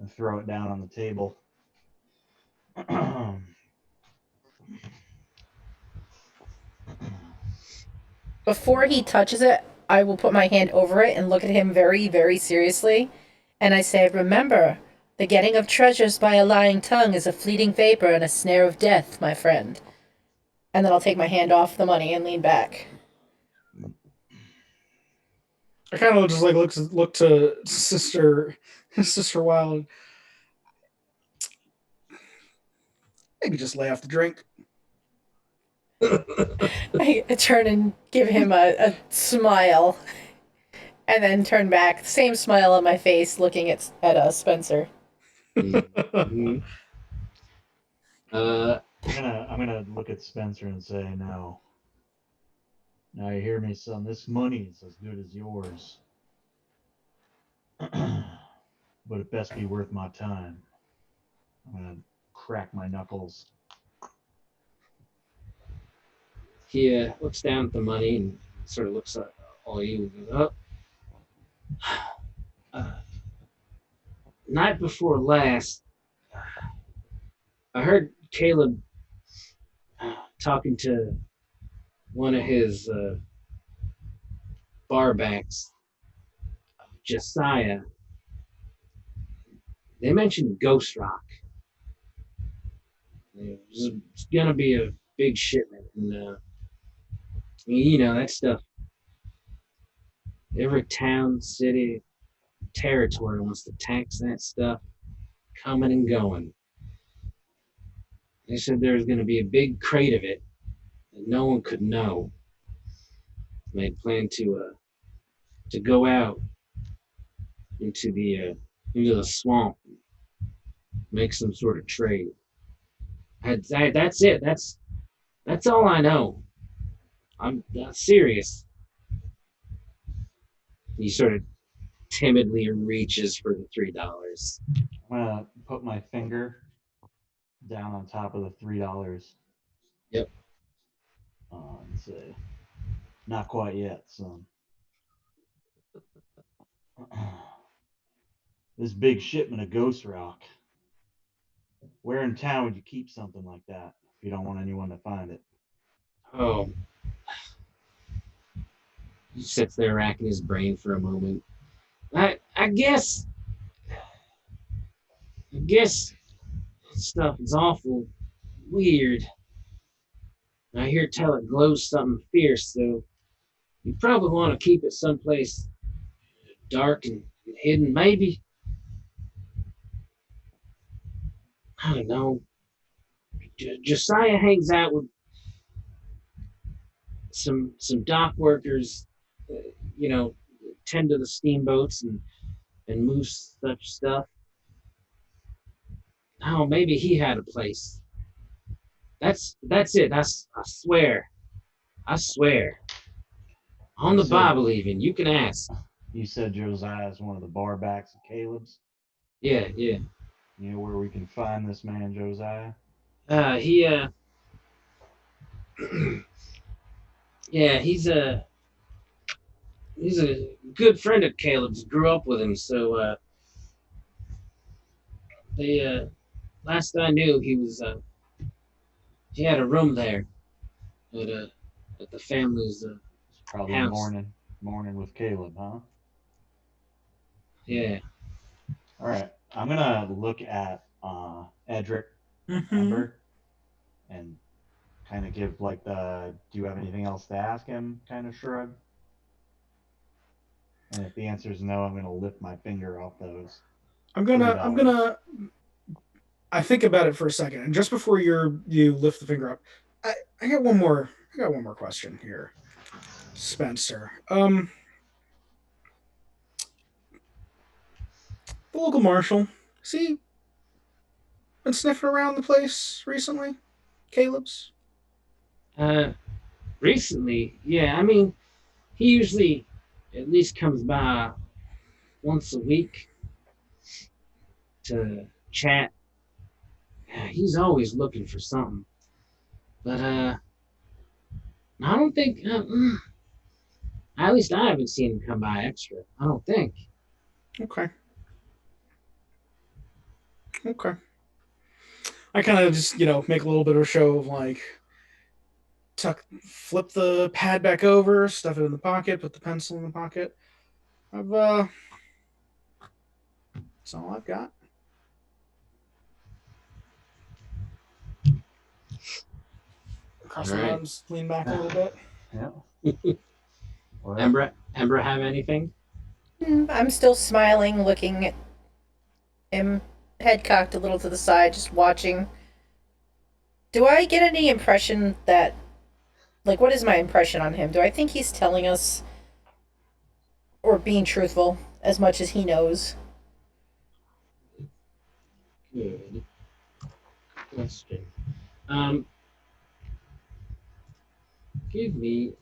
and throw it down on the table. Before he touches it, I will put my hand over it and look at him very, very seriously. And I say, remember, the getting of treasures by a lying tongue is a fleeting vapor and a snare of death, my friend. And then I'll take my hand off the money and lean back. I kind of just like look to Sister Wild. Maybe just lay off the drink. I turn and give him a smile. And then turn back, same smile on my face, looking at Spencer. Mm-hmm. I'm gonna look at Spencer and say, no. Now you hear me, son. This money is as good as yours. But it best be worth my time. I'm gonna crack my knuckles. He looks down at the money and sort of looks at all you and goes, oh, night before last, I heard Caleb talking to one of his barbacks, Josiah. They mentioned Ghost Rock. It's gonna be a big shipment, and you know that stuff. Every town, city, territory wants to tax that stuff, coming and going. They said there was gonna be a big crate of it that no one could know. They planned to go out into the swamp, make some sort of trade. That's it. That's all I know. I'm serious. He sort of timidly reaches for the $3. I'm gonna put my finger down on top of the $3. Yep. And say, not quite yet, son. This big shipment of Ghost Rock. Where in town would you keep something like that if you don't want anyone to find it? Oh. He sits there racking his brain for a moment. I guess stuff is awful weird. I hear tell it glows something fierce, so you probably want to keep it someplace dark and hidden. Maybe, I don't know. Josiah hangs out with some dock workers, uh, you know, tend to the steamboats and move such stuff. Oh, maybe he had a place. That's it. I swear. I swear. On the Bible, even. You can ask. You said Josiah is one of the barbacks of Caleb's. Yeah. You know where we can find this man, Josiah? He yeah, he's a good friend of Caleb's. Grew up with him, so they last I knew he had a room there at at the family's Probably house. mourning with Caleb, huh? Yeah. All right. I'm gonna look at Edric Mm-hmm. Ember and kind of give like the do you have anything else to ask him kind of shrug. And if the answer is no, I'm gonna lift my finger off those. I'm $3. gonna. I think about it for a second, and just before you lift the finger up, I got one more. I got one more question here, Spencer. The local marshal. Has he been sniffing around the place recently? Caleb's. Recently, yeah. I mean, he usually at least comes by once a week to chat. He's always looking for something, but I don't think. At least I haven't seen him come by extra. I don't think. Okay. Okay. I kind of just make a little bit of a show of like flip the pad back over, stuff it in the pocket, put the pencil in the pocket. That's all I've got. Cross All my right. arms, lean back a little bit. Yeah. Well, Embra, have anything? I'm still smiling, looking at him, head cocked a little to the side, just watching. Do I get any impression that, like, what is my impression on him? Do I think he's telling us or being truthful as much as he knows? Good question. Um, give me.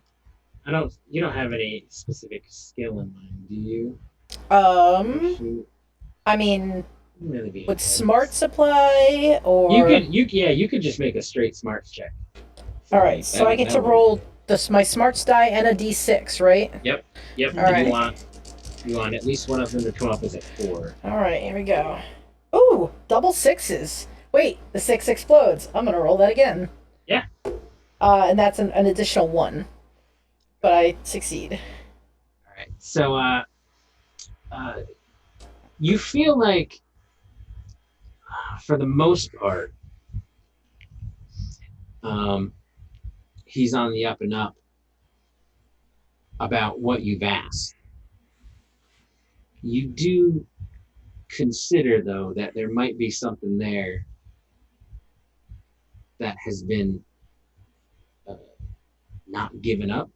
I don't. You don't have any specific skill in mind, do you? Shoot, I mean, really be would ahead. smart supply You or. could. You could just make a straight smarts check. All right, so I get to roll my smarts die and a d6, right? Yep. Yep. All right. You want at least one of them to come up as a 4. All right, here we go. Ooh, double sixes. Wait, the 6 explodes. I'm gonna roll that again. Yeah. And that's an additional 1, but I succeed. All right. So you feel like, for the most part, he's on the up and up about what you've asked. You do consider, though, that there might be something there that has been not given up,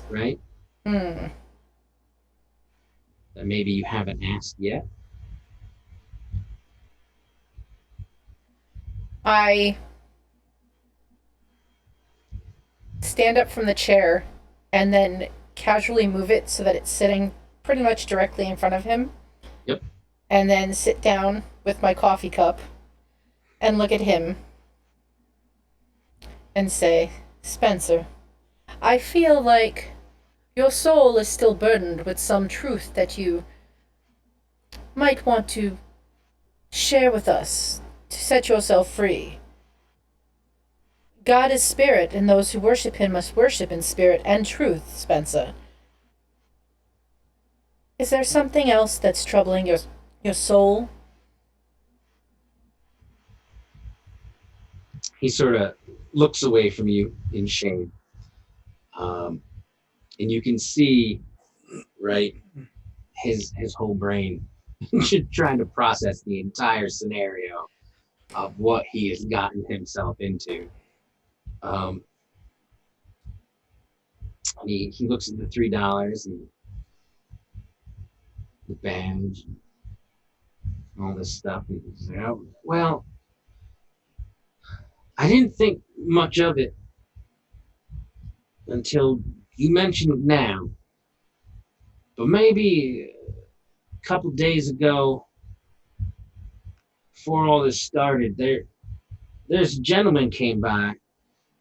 right? Hmm. That maybe you haven't asked yet. I stand up from the chair and then casually move it so that it's sitting pretty much directly in front of him. Yep. And then sit down with my coffee cup and look at him and say, Spencer, I feel like your soul is still burdened with some truth that you might want to share with us to set yourself free. God is spirit, and those who worship him must worship in spirit and truth, Spencer. Is there something else that's troubling your soul? He sort of looks away from you in shame. And you can see, right, his whole brain trying to process the entire scenario of what he has gotten himself into. And he looks at the $3 and the badge and all this stuff. And he's like, oh, well, I didn't think much of it until you mentioned it now. But maybe a couple days ago, before all this started, there's a gentleman came by.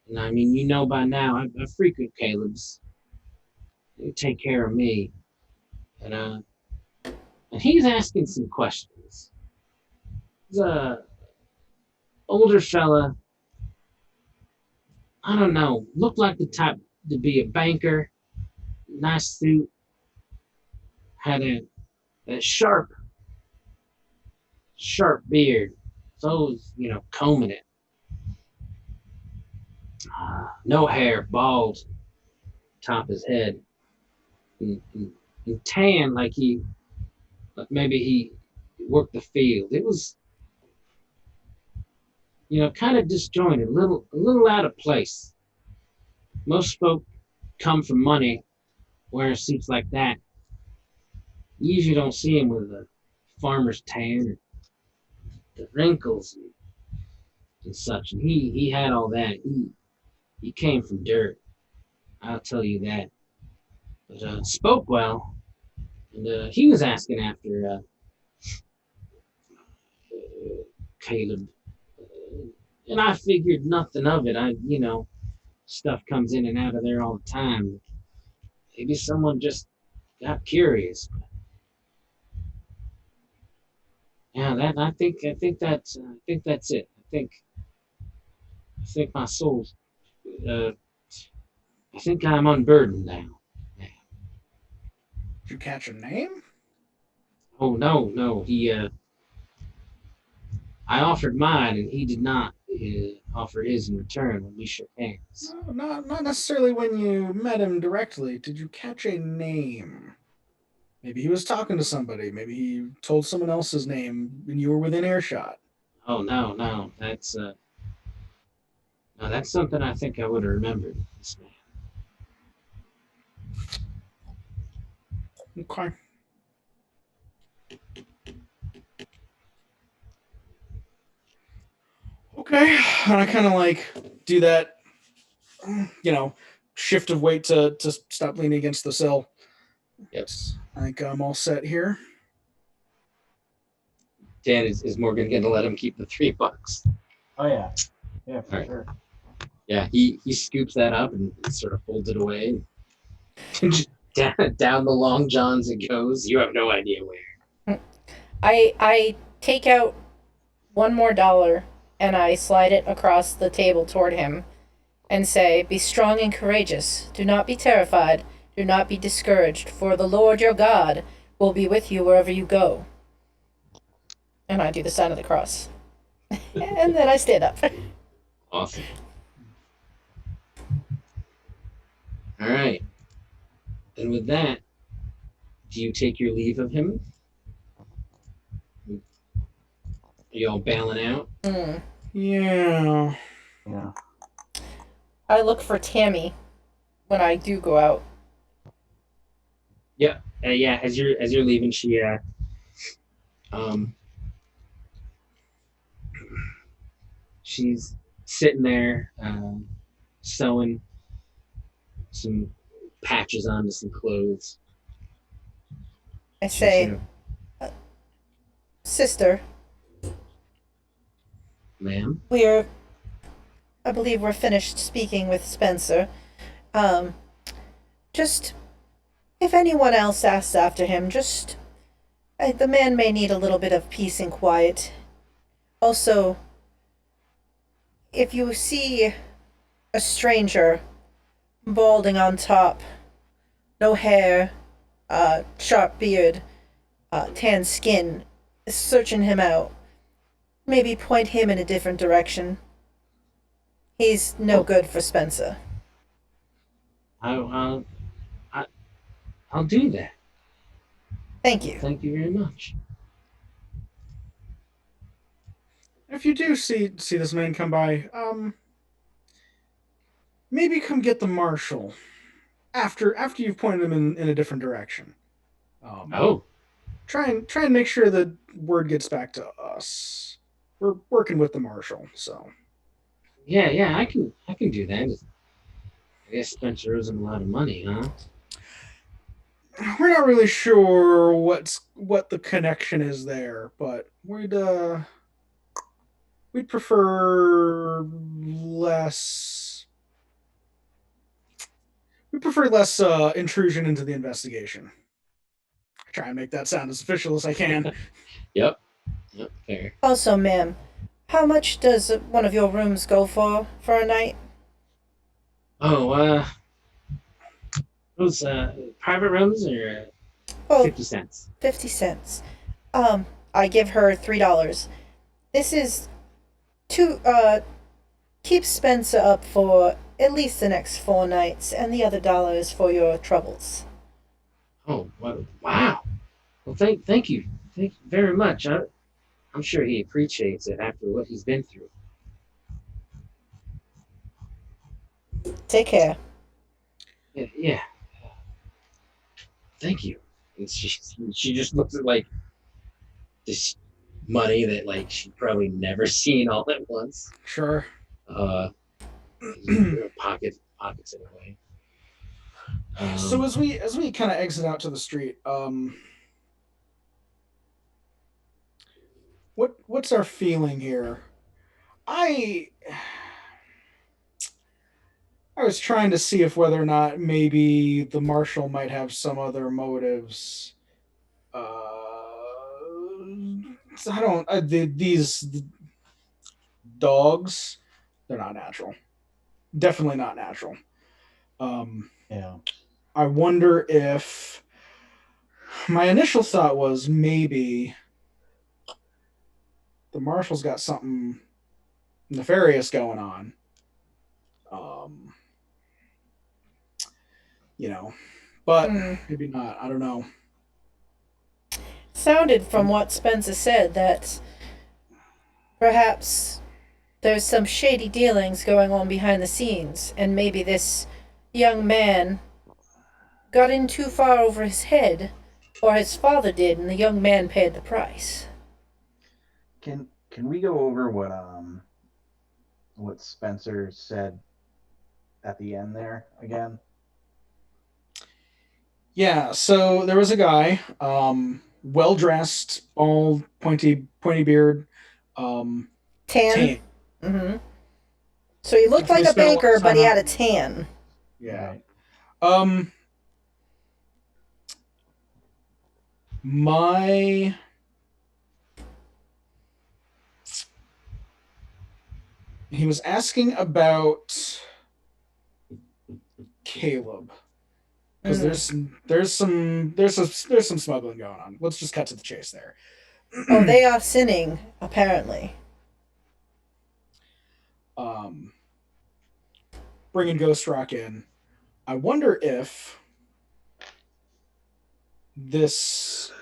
And I mean, you know by now, I frequent Caleb's. They take care of me. And he's asking some questions. He's a older fella. I don't know, looked like the type to be a banker. Nice suit. Had a sharp beard. So always, combing it. No hair, bald, top his head. And tan like maybe he worked the field. It was, kind of disjointed, a little out of place. Most folk come from money wearing suits like that. You usually don't see him with a farmer's tan, or the wrinkles and such. And he had all that. He came from dirt. I'll tell you that. But spoke well, and he was asking after Caleb. And I figured nothing of it. Stuff comes in and out of there all the time. Maybe someone just got curious. no, that I think that's it. I think my soul. Uh, I think I'm unburdened now. Yeah. Did you catch a name? Oh no, no. I offered mine, and he did not offer his in return when we shook hands. No, not necessarily when you met him directly. Did you catch a name? Maybe he was talking to somebody. Maybe he told someone else's name and you were within earshot. Oh no, no. That's something I think I would have remembered. This man. Okay. Okay. And I kind of like do that, you know, shift of weight to stop leaning against the sill. Yep. I think I'm all set here. Dan, is Morgan going to let him keep the $3? Oh yeah, yeah, for Alright. sure. Yeah, he scoops that up and sort of folds it away. Down the long johns it goes. You have no idea where. I take out one more dollar and I slide it across the table toward him and say, "Be strong and courageous. Do not be terrified. Do not be discouraged, for the Lord your God will be with you wherever you go." And I do the sign of the cross. And then I stand up. Awesome. All right. And with that, do you take your leave of him? Are you all bailing out? Mm. Yeah. Yeah. I look for Tammy when I do go out. Yeah. Yeah. As you're leaving, she um she's sitting there sewing some patches onto some clothes. I She's, say, "Sister, ma'am. I believe we're finished speaking with Spencer. Um, just, if anyone else asks after him, the man may need a little bit of peace and quiet. Also, if you see a stranger balding on top, no hair, sharp beard, tan skin, searching him out, maybe point him in a different direction. He's no Oh. good for Spencer." I'll I'll do that. Thank you. Thank you very much. If you do see this man come by, maybe come get the marshal after you've pointed him in a different direction. Oh, Try and make sure that word gets back to us. We're working with the marshal, so yeah, I can do that. I guess Spencer owes him a lot of money, huh? we're not really sure what the connection is there, but we'd prefer less. We prefer less intrusion into the investigation. I try and make that sound as official as I can. Yep. Yep. Fair. Also, ma'am, how much does one of your rooms go for a night? Oh, those private rooms are Oh, 50 cents. 50 cents. I give her $3. This is to keep Spencer up for at least the next 4 nights, and the other dollar is for your troubles. Oh, wow. Well, thank you very much. I'm sure he appreciates it after what he's been through. Take care. Yeah, yeah. Thank you. And she just looks at like this money that like she'd probably never seen all at once. Sure. Uh, pockets it away. So as we kind of exit out to the street, what's our feeling here? I I was trying to see if whether or not maybe the marshal might have some other motives. Uh, I don't. These dogs, they're not natural. Definitely not natural. Um, Yeah. I wonder if my initial thought was maybe the marshal's got something nefarious going on. Um, you know, but Hmm. maybe not. I don't know. Sounded from what Spencer said that perhaps there's some shady dealings going on behind the scenes, and maybe this young man got in too far over his head, or his father did, and the young man paid the price. Can we go over what Spencer said at the end there again? Yeah, so there was a guy, well dressed, bald, pointy beard, um, Tan. tan. Mm-hmm. So he looked like We a spent a lot banker, of but time he out. had a tan. Yeah. Right. Um, my he was asking about Caleb because Mm. there's some smuggling going on. Let's just cut to the chase there. Oh, they are sinning, apparently. um, bringing Ghost Rock in. I wonder if this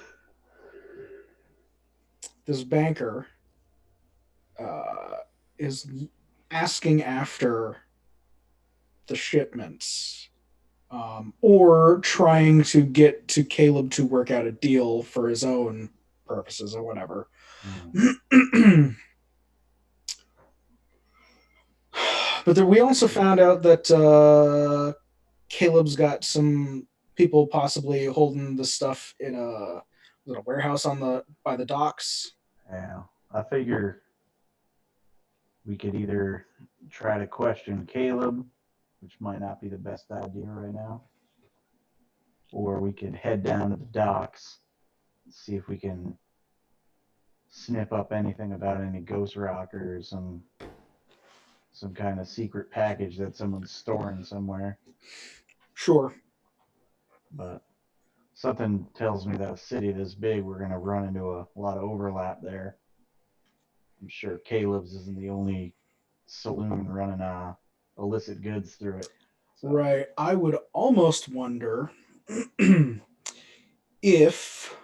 this banker uh, is asking after the shipments, or trying to get to Caleb to work out a deal for his own purposes or whatever. Mm. But we also found out that Caleb's got some people possibly holding the stuff in a warehouse on the by the docks. Yeah. I figure we could either try to question Caleb, which might not be the best idea right now, or we could head down to the docks and see if we can snip up anything about any ghost rock or some kind of secret package that someone's storing somewhere. Sure. But something tells me that a city this big, we're going to run into a lot of overlap there. I'm sure Caleb's isn't the only saloon running illicit goods through it. So, Right. I would almost wonder if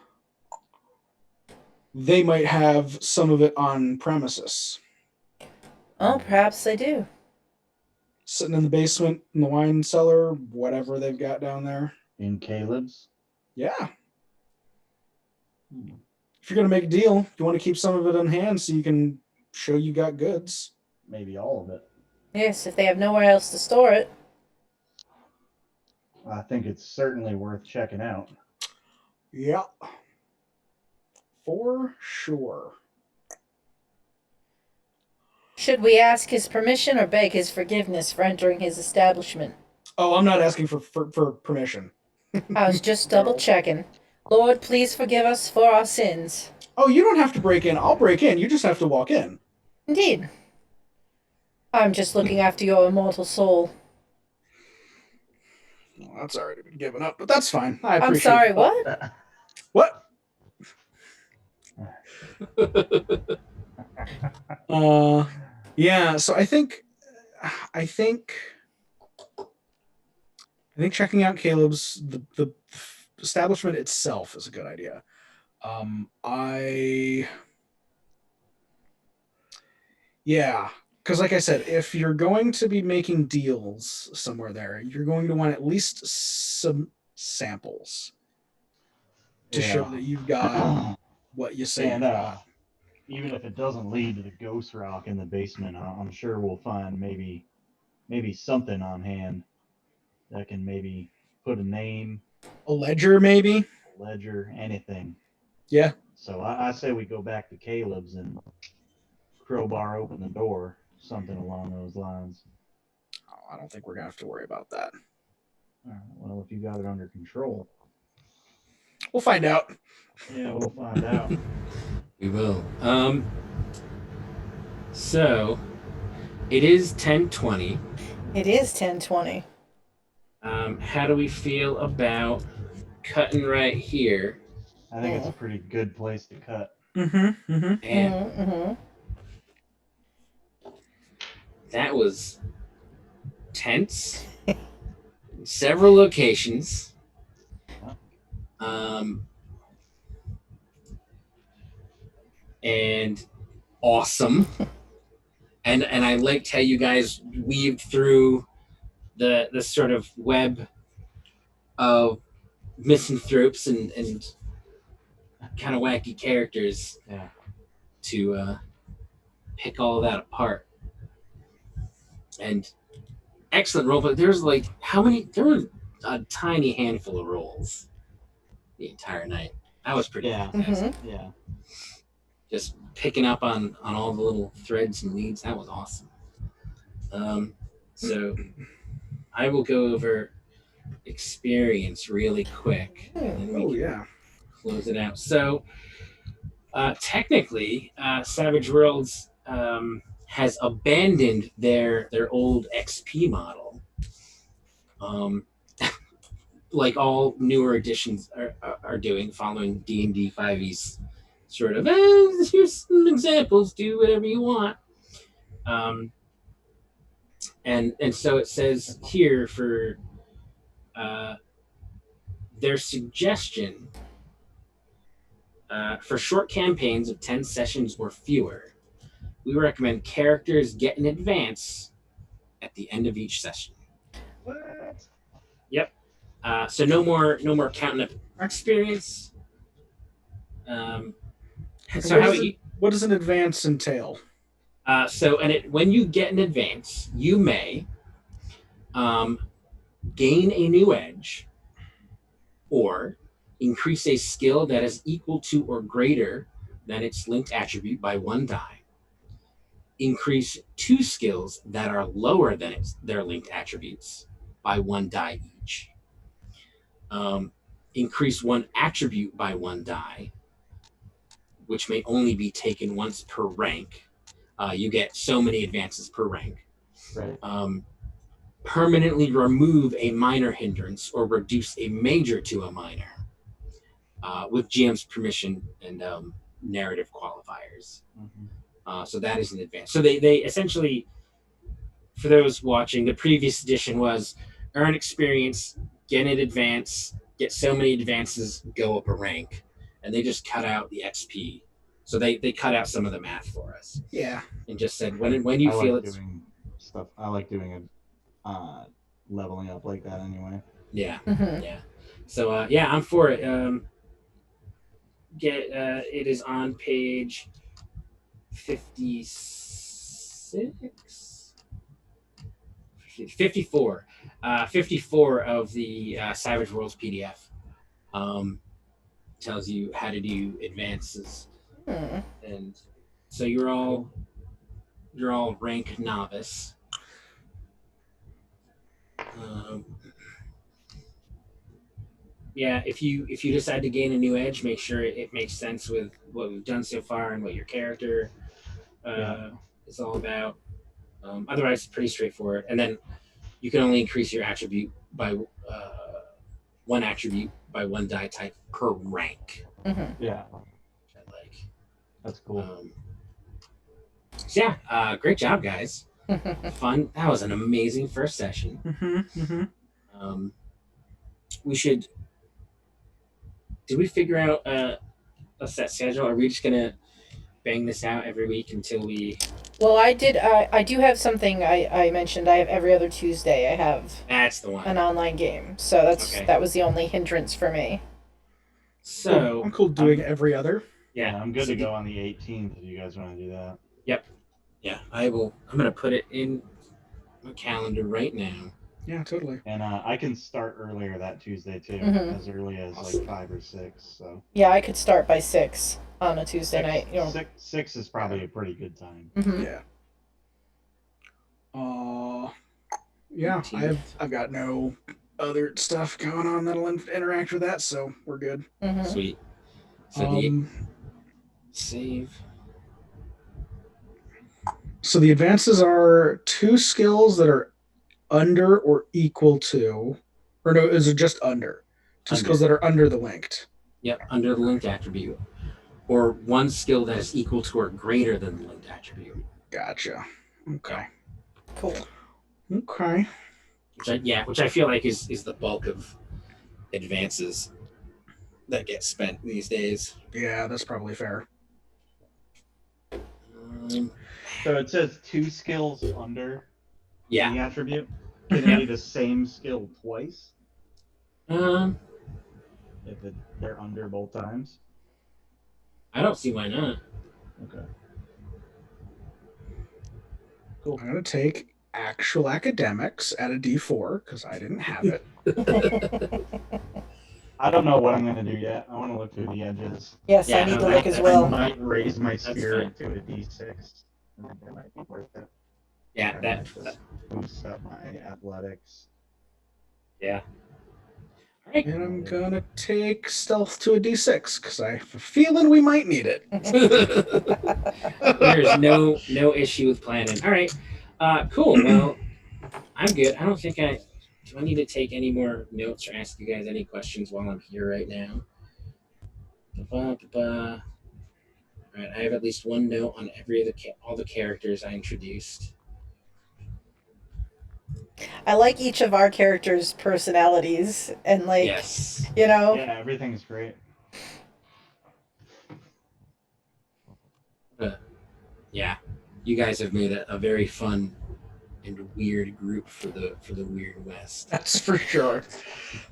they might have some of it on premises, Oh, perhaps they do. sitting in the basement, in the wine cellar, whatever they've got down there. in Caleb's, Yeah. If you're going to make a deal, you want to keep some of it on hand so you can show you got goods. maybe all of it. Yes, if they have nowhere else to store it. I think it's certainly worth checking out. Yeah. For sure. Should we ask his permission or beg his forgiveness for entering his establishment? Oh, I'm not asking for permission. I was just double checking. Lord, please forgive us for our sins. Oh, you don't have to break in. I'll break in. You just have to walk in. Indeed. I'm just looking after your immortal soul. Well, that's already been given up, but that's fine. I I'm appreciate sorry, it. what? What? Yeah. So I think, I think checking out Caleb's the establishment itself is a good idea. I Yeah, because like I said, if you're going to be making deals somewhere there, you're going to want at least some samples to show Yeah. that you've got what you say And you've got. even if it doesn't lead to the ghost rock in the basement, I'm sure we'll find maybe something on hand that can maybe put a name, A ledger, maybe. a ledger, anything. Yeah. So I say we go back to Caleb's and crowbar open the door, something along those lines. Oh, I don't think we're gonna have to worry about that. All right, well, if you got it under control, We'll find out. yeah, we'll find out. We will. So it is 10:20. It is 10:20. How do we feel about cutting right here? I think it's a pretty good place to cut. Mm-hmm. Mm-hmm. And Mm-hmm. that was tense. Several locations. Yeah. And awesome. And I liked how you guys weaved through the sort of web of misanthropes and kind of wacky characters Yeah. to pick all of that apart. And excellent role, but there's like how many? There were a tiny handful of rolls the entire night. That was pretty Yeah. fantastic. Yeah. Just picking up on all the little threads and leads. That was awesome. So I will go over experience really quick, and then we Oh can yeah. close it out. So technically, Savage Worlds has abandoned their old XP model. Like all newer editions are doing, following D&D 5e's sort of, here's some examples, do whatever you want. And so it says here for uh, their suggestion for short campaigns of 10 sessions or fewer, we recommend characters get an advance at the end of each session. What? Yep. So no more counting up experience. So What does an advance entail? when you get an advance, you may um, gain a new edge, or increase a skill that is equal to or greater than its linked attribute by 1 die. Increase 2 skills that are lower than their linked attributes by 1 die each. Increase 1 attribute by 1 die, which may only be taken once per rank. You get so many advances per rank. Right. Permanently remove a minor hindrance or reduce a major to a minor, with GM's permission and narrative qualifiers. So that is an advance. So they essentially, for those watching, the previous edition was earn experience, get an advance, get so many advances, go up a rank. And they just cut out the XP. So they cut out some of the math for us. Yeah. And just said when you feel like it's doing stuff. I like doing it, leveling up like that anyway. yeah. Mm-hmm. Yeah. So yeah, I'm for it. It is on page 56, 54, 54 of the Savage Worlds PDF. Tells you how to do advances, and so you're all rank novice. Yeah, if you decide to gain a new edge, make sure it makes sense with what we've done so far and what your character is all about. Otherwise, it's pretty straightforward. And then you can only increase your attribute by 1 attribute by 1 die type per rank. Mm-hmm. Yeah. Which I like. That's cool. So yeah, great job, guys. Fun. That was an amazing first session. Mm-hmm. Mm-hmm. We should. Did we figure out a set schedule? Are we just gonna bang this out every week until we? Well, I did. I do have something I mentioned. I have every other Tuesday. I have That's the one. an online game, so Okay. that was the only hindrance for me. So I'm cool doing every other. Yeah, I'm good so to go on the 18th if you guys want to do that. Yep. Yeah, I will. I'm gonna put it in my calendar right now. Yeah, totally. And I can start earlier that Tuesday too, Mhm. as early as Awesome. like 5 or 6. So Yeah, I could start by 6 on a Tuesday night. You know. six is probably a pretty good time. Mm-hmm. Yeah. Yeah. 18th. I've got no other stuff going on that'll interact with that, so we're good. Mm-hmm. Sweet. So the Save. So the advances are 2 skills that are under or equal to, or no, is it just under? 2 Under. skills that are under the linked. Yep, under the linked attribute. Or 1 skill that is equal to or greater than the linked attribute. Gotcha. Okay. Cool. Okay. Which I feel like is the bulk of advances that get spent these days. Yeah, that's probably fair. So it says 2 skills under Yeah. the attribute. Can it be the same skill twice if they're under both times? I don't see why not. Okay. I'm going to take actual academics at a D4 because I didn't have it. I don't know what I'm going to do yet. I want to look through the edges. Yes, Yeah, I need no, to look as I well. might raise my That's spirit to a D6. I think that might be worth it. Yeah, I that. might just boost up my athletics. Yeah. All right. And I'm going to take stealth to a D6 because I have a feeling we might need it. There's no issue with planning. All right. Cool. Well, I'm good. I don't think do I need to take any more notes or ask you guys any questions while I'm here right now? All right. I have at least one note on all the characters I introduced. I like each of our characters' personalities and Yes. you know. Yeah, everything's great. Yeah. You guys have made a very fun and weird group for the Weird West. That's for sure.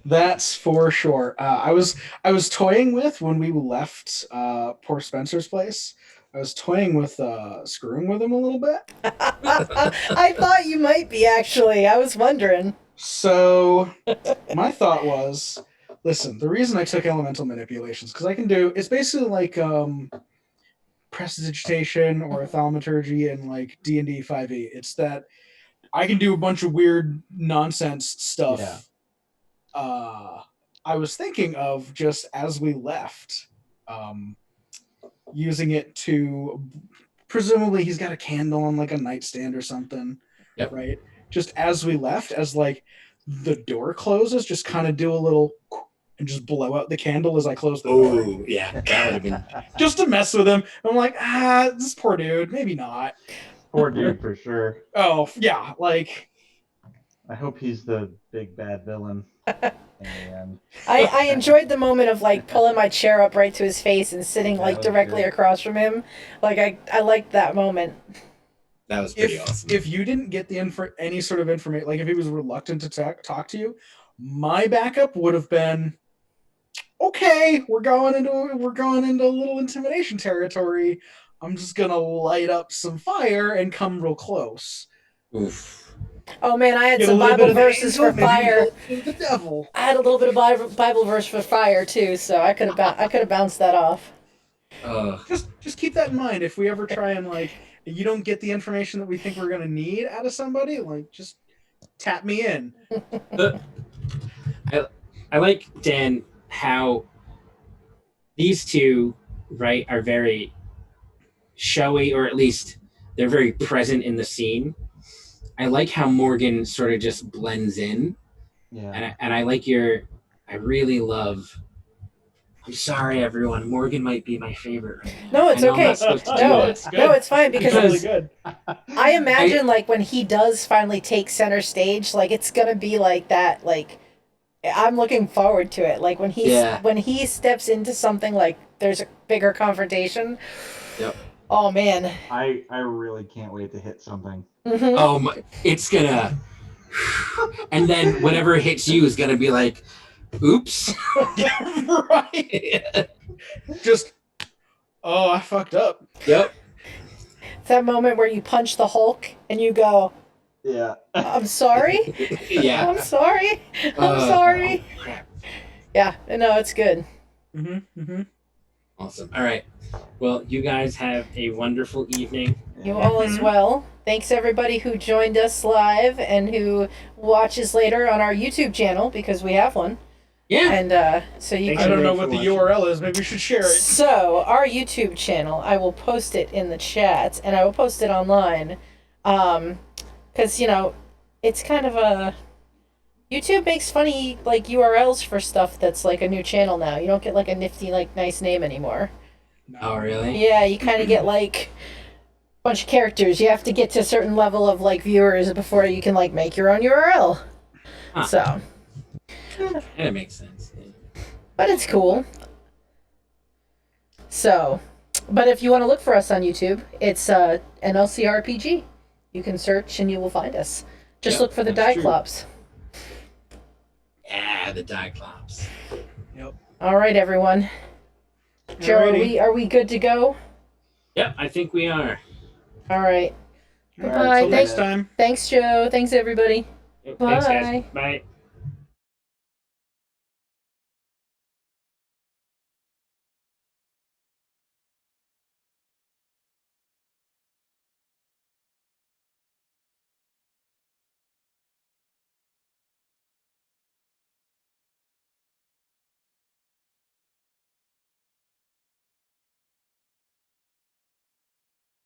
That's for sure. I was toying with when we left poor Spencer's place. I was toying with screwing with him a little bit. I thought you might be, actually. I was wondering. So my thought was, listen, the reason I took elemental manipulations because I can do it's basically like prestidigitation or thaumaturgy in like D&D 5e. It's that I can do a bunch of weird nonsense stuff. Yeah. I was thinking of just as we left, using it to presumably he's got a candle on like a nightstand or something. Yep. Right? Just as we left, as like the door closes, just kind of do a little and just blow out the candle as I close the door. Oh, yeah. That would have been. Just to mess with him. I'm like, this poor dude, maybe not. Poor dude for sure. Oh, yeah, like I hope he's the big bad villain. And I enjoyed the moment of like pulling my chair up right to his face and sitting That like was directly good. across from him. Like I liked that moment. That was pretty awesome. if you didn't get the any sort of information, like if he was reluctant to talk to you, my backup would have been, okay, we're going into a little intimidation territory. I'm just gonna light up some fire and come real close. Oof. Oh man, I had Get a some little bit Bible of verses angel, for maybe fire. a little bit of the devil. I had a little bit of Bible verse for fire too, so I could have bounced that off. Just keep that in mind. If we ever try and like you don't get the information that we think we're gonna need out of somebody, like just tap me in. I like, Dan, how these two, right, are very showy, or at least they're very present in the scene. I like how Morgan sort of just blends in. yeah. And I like I really love. I'm sorry, everyone. Morgan might be my favorite right now. No, it's I know I'm okay. not supposed to do No, that. it's good. No, it's fine because It's really good. I imagine like when he does finally take center stage, like it's gonna be like that. Like I'm looking forward to it. Like when he steps into something like there's a bigger confrontation. Yep. Oh man. I really can't wait to hit something. Mm-hmm. Oh my! It's gonna, and then whatever hits you is gonna be like, oops. Right. Just I fucked up. Yep. It's that moment where you punch the Hulk and you go, Yeah. I'm sorry. Yeah. I'm sorry. I'm sorry. Oh, crap. Yeah, no, it's good. Awesome. All right. Well, you guys have a wonderful evening. You all as well. Thanks everybody who joined us live and who watches later on our YouTube channel because we have one. Yeah. And so you Thanks I can. don't know everyone what for the watching. URL is. Maybe we should share it. So our YouTube channel, I will post it in the chat, and I will post it online, because it's kind of a YouTube makes funny like URLs for stuff that's like a new channel now. You don't get like a nifty like nice name anymore. Oh, really? Yeah, you kind of get like a bunch of characters. You have to get to a certain level of like viewers before you can like make your own URL. Huh. So, That makes sense. but it's cool. So, but if you want to look for us on YouTube, it's NLCRPG. You can search and you will find us. Just Yep, look for the that's true. Diclops. Yeah, the Diclops. All right, everyone. Joe, Alrighty. are we good to go? Yep, I think we are. All right. All Bye. right, until Thanks. next time. Thanks, Joe. Thanks, everybody. Yep, thanks, guys. Bye. Bye.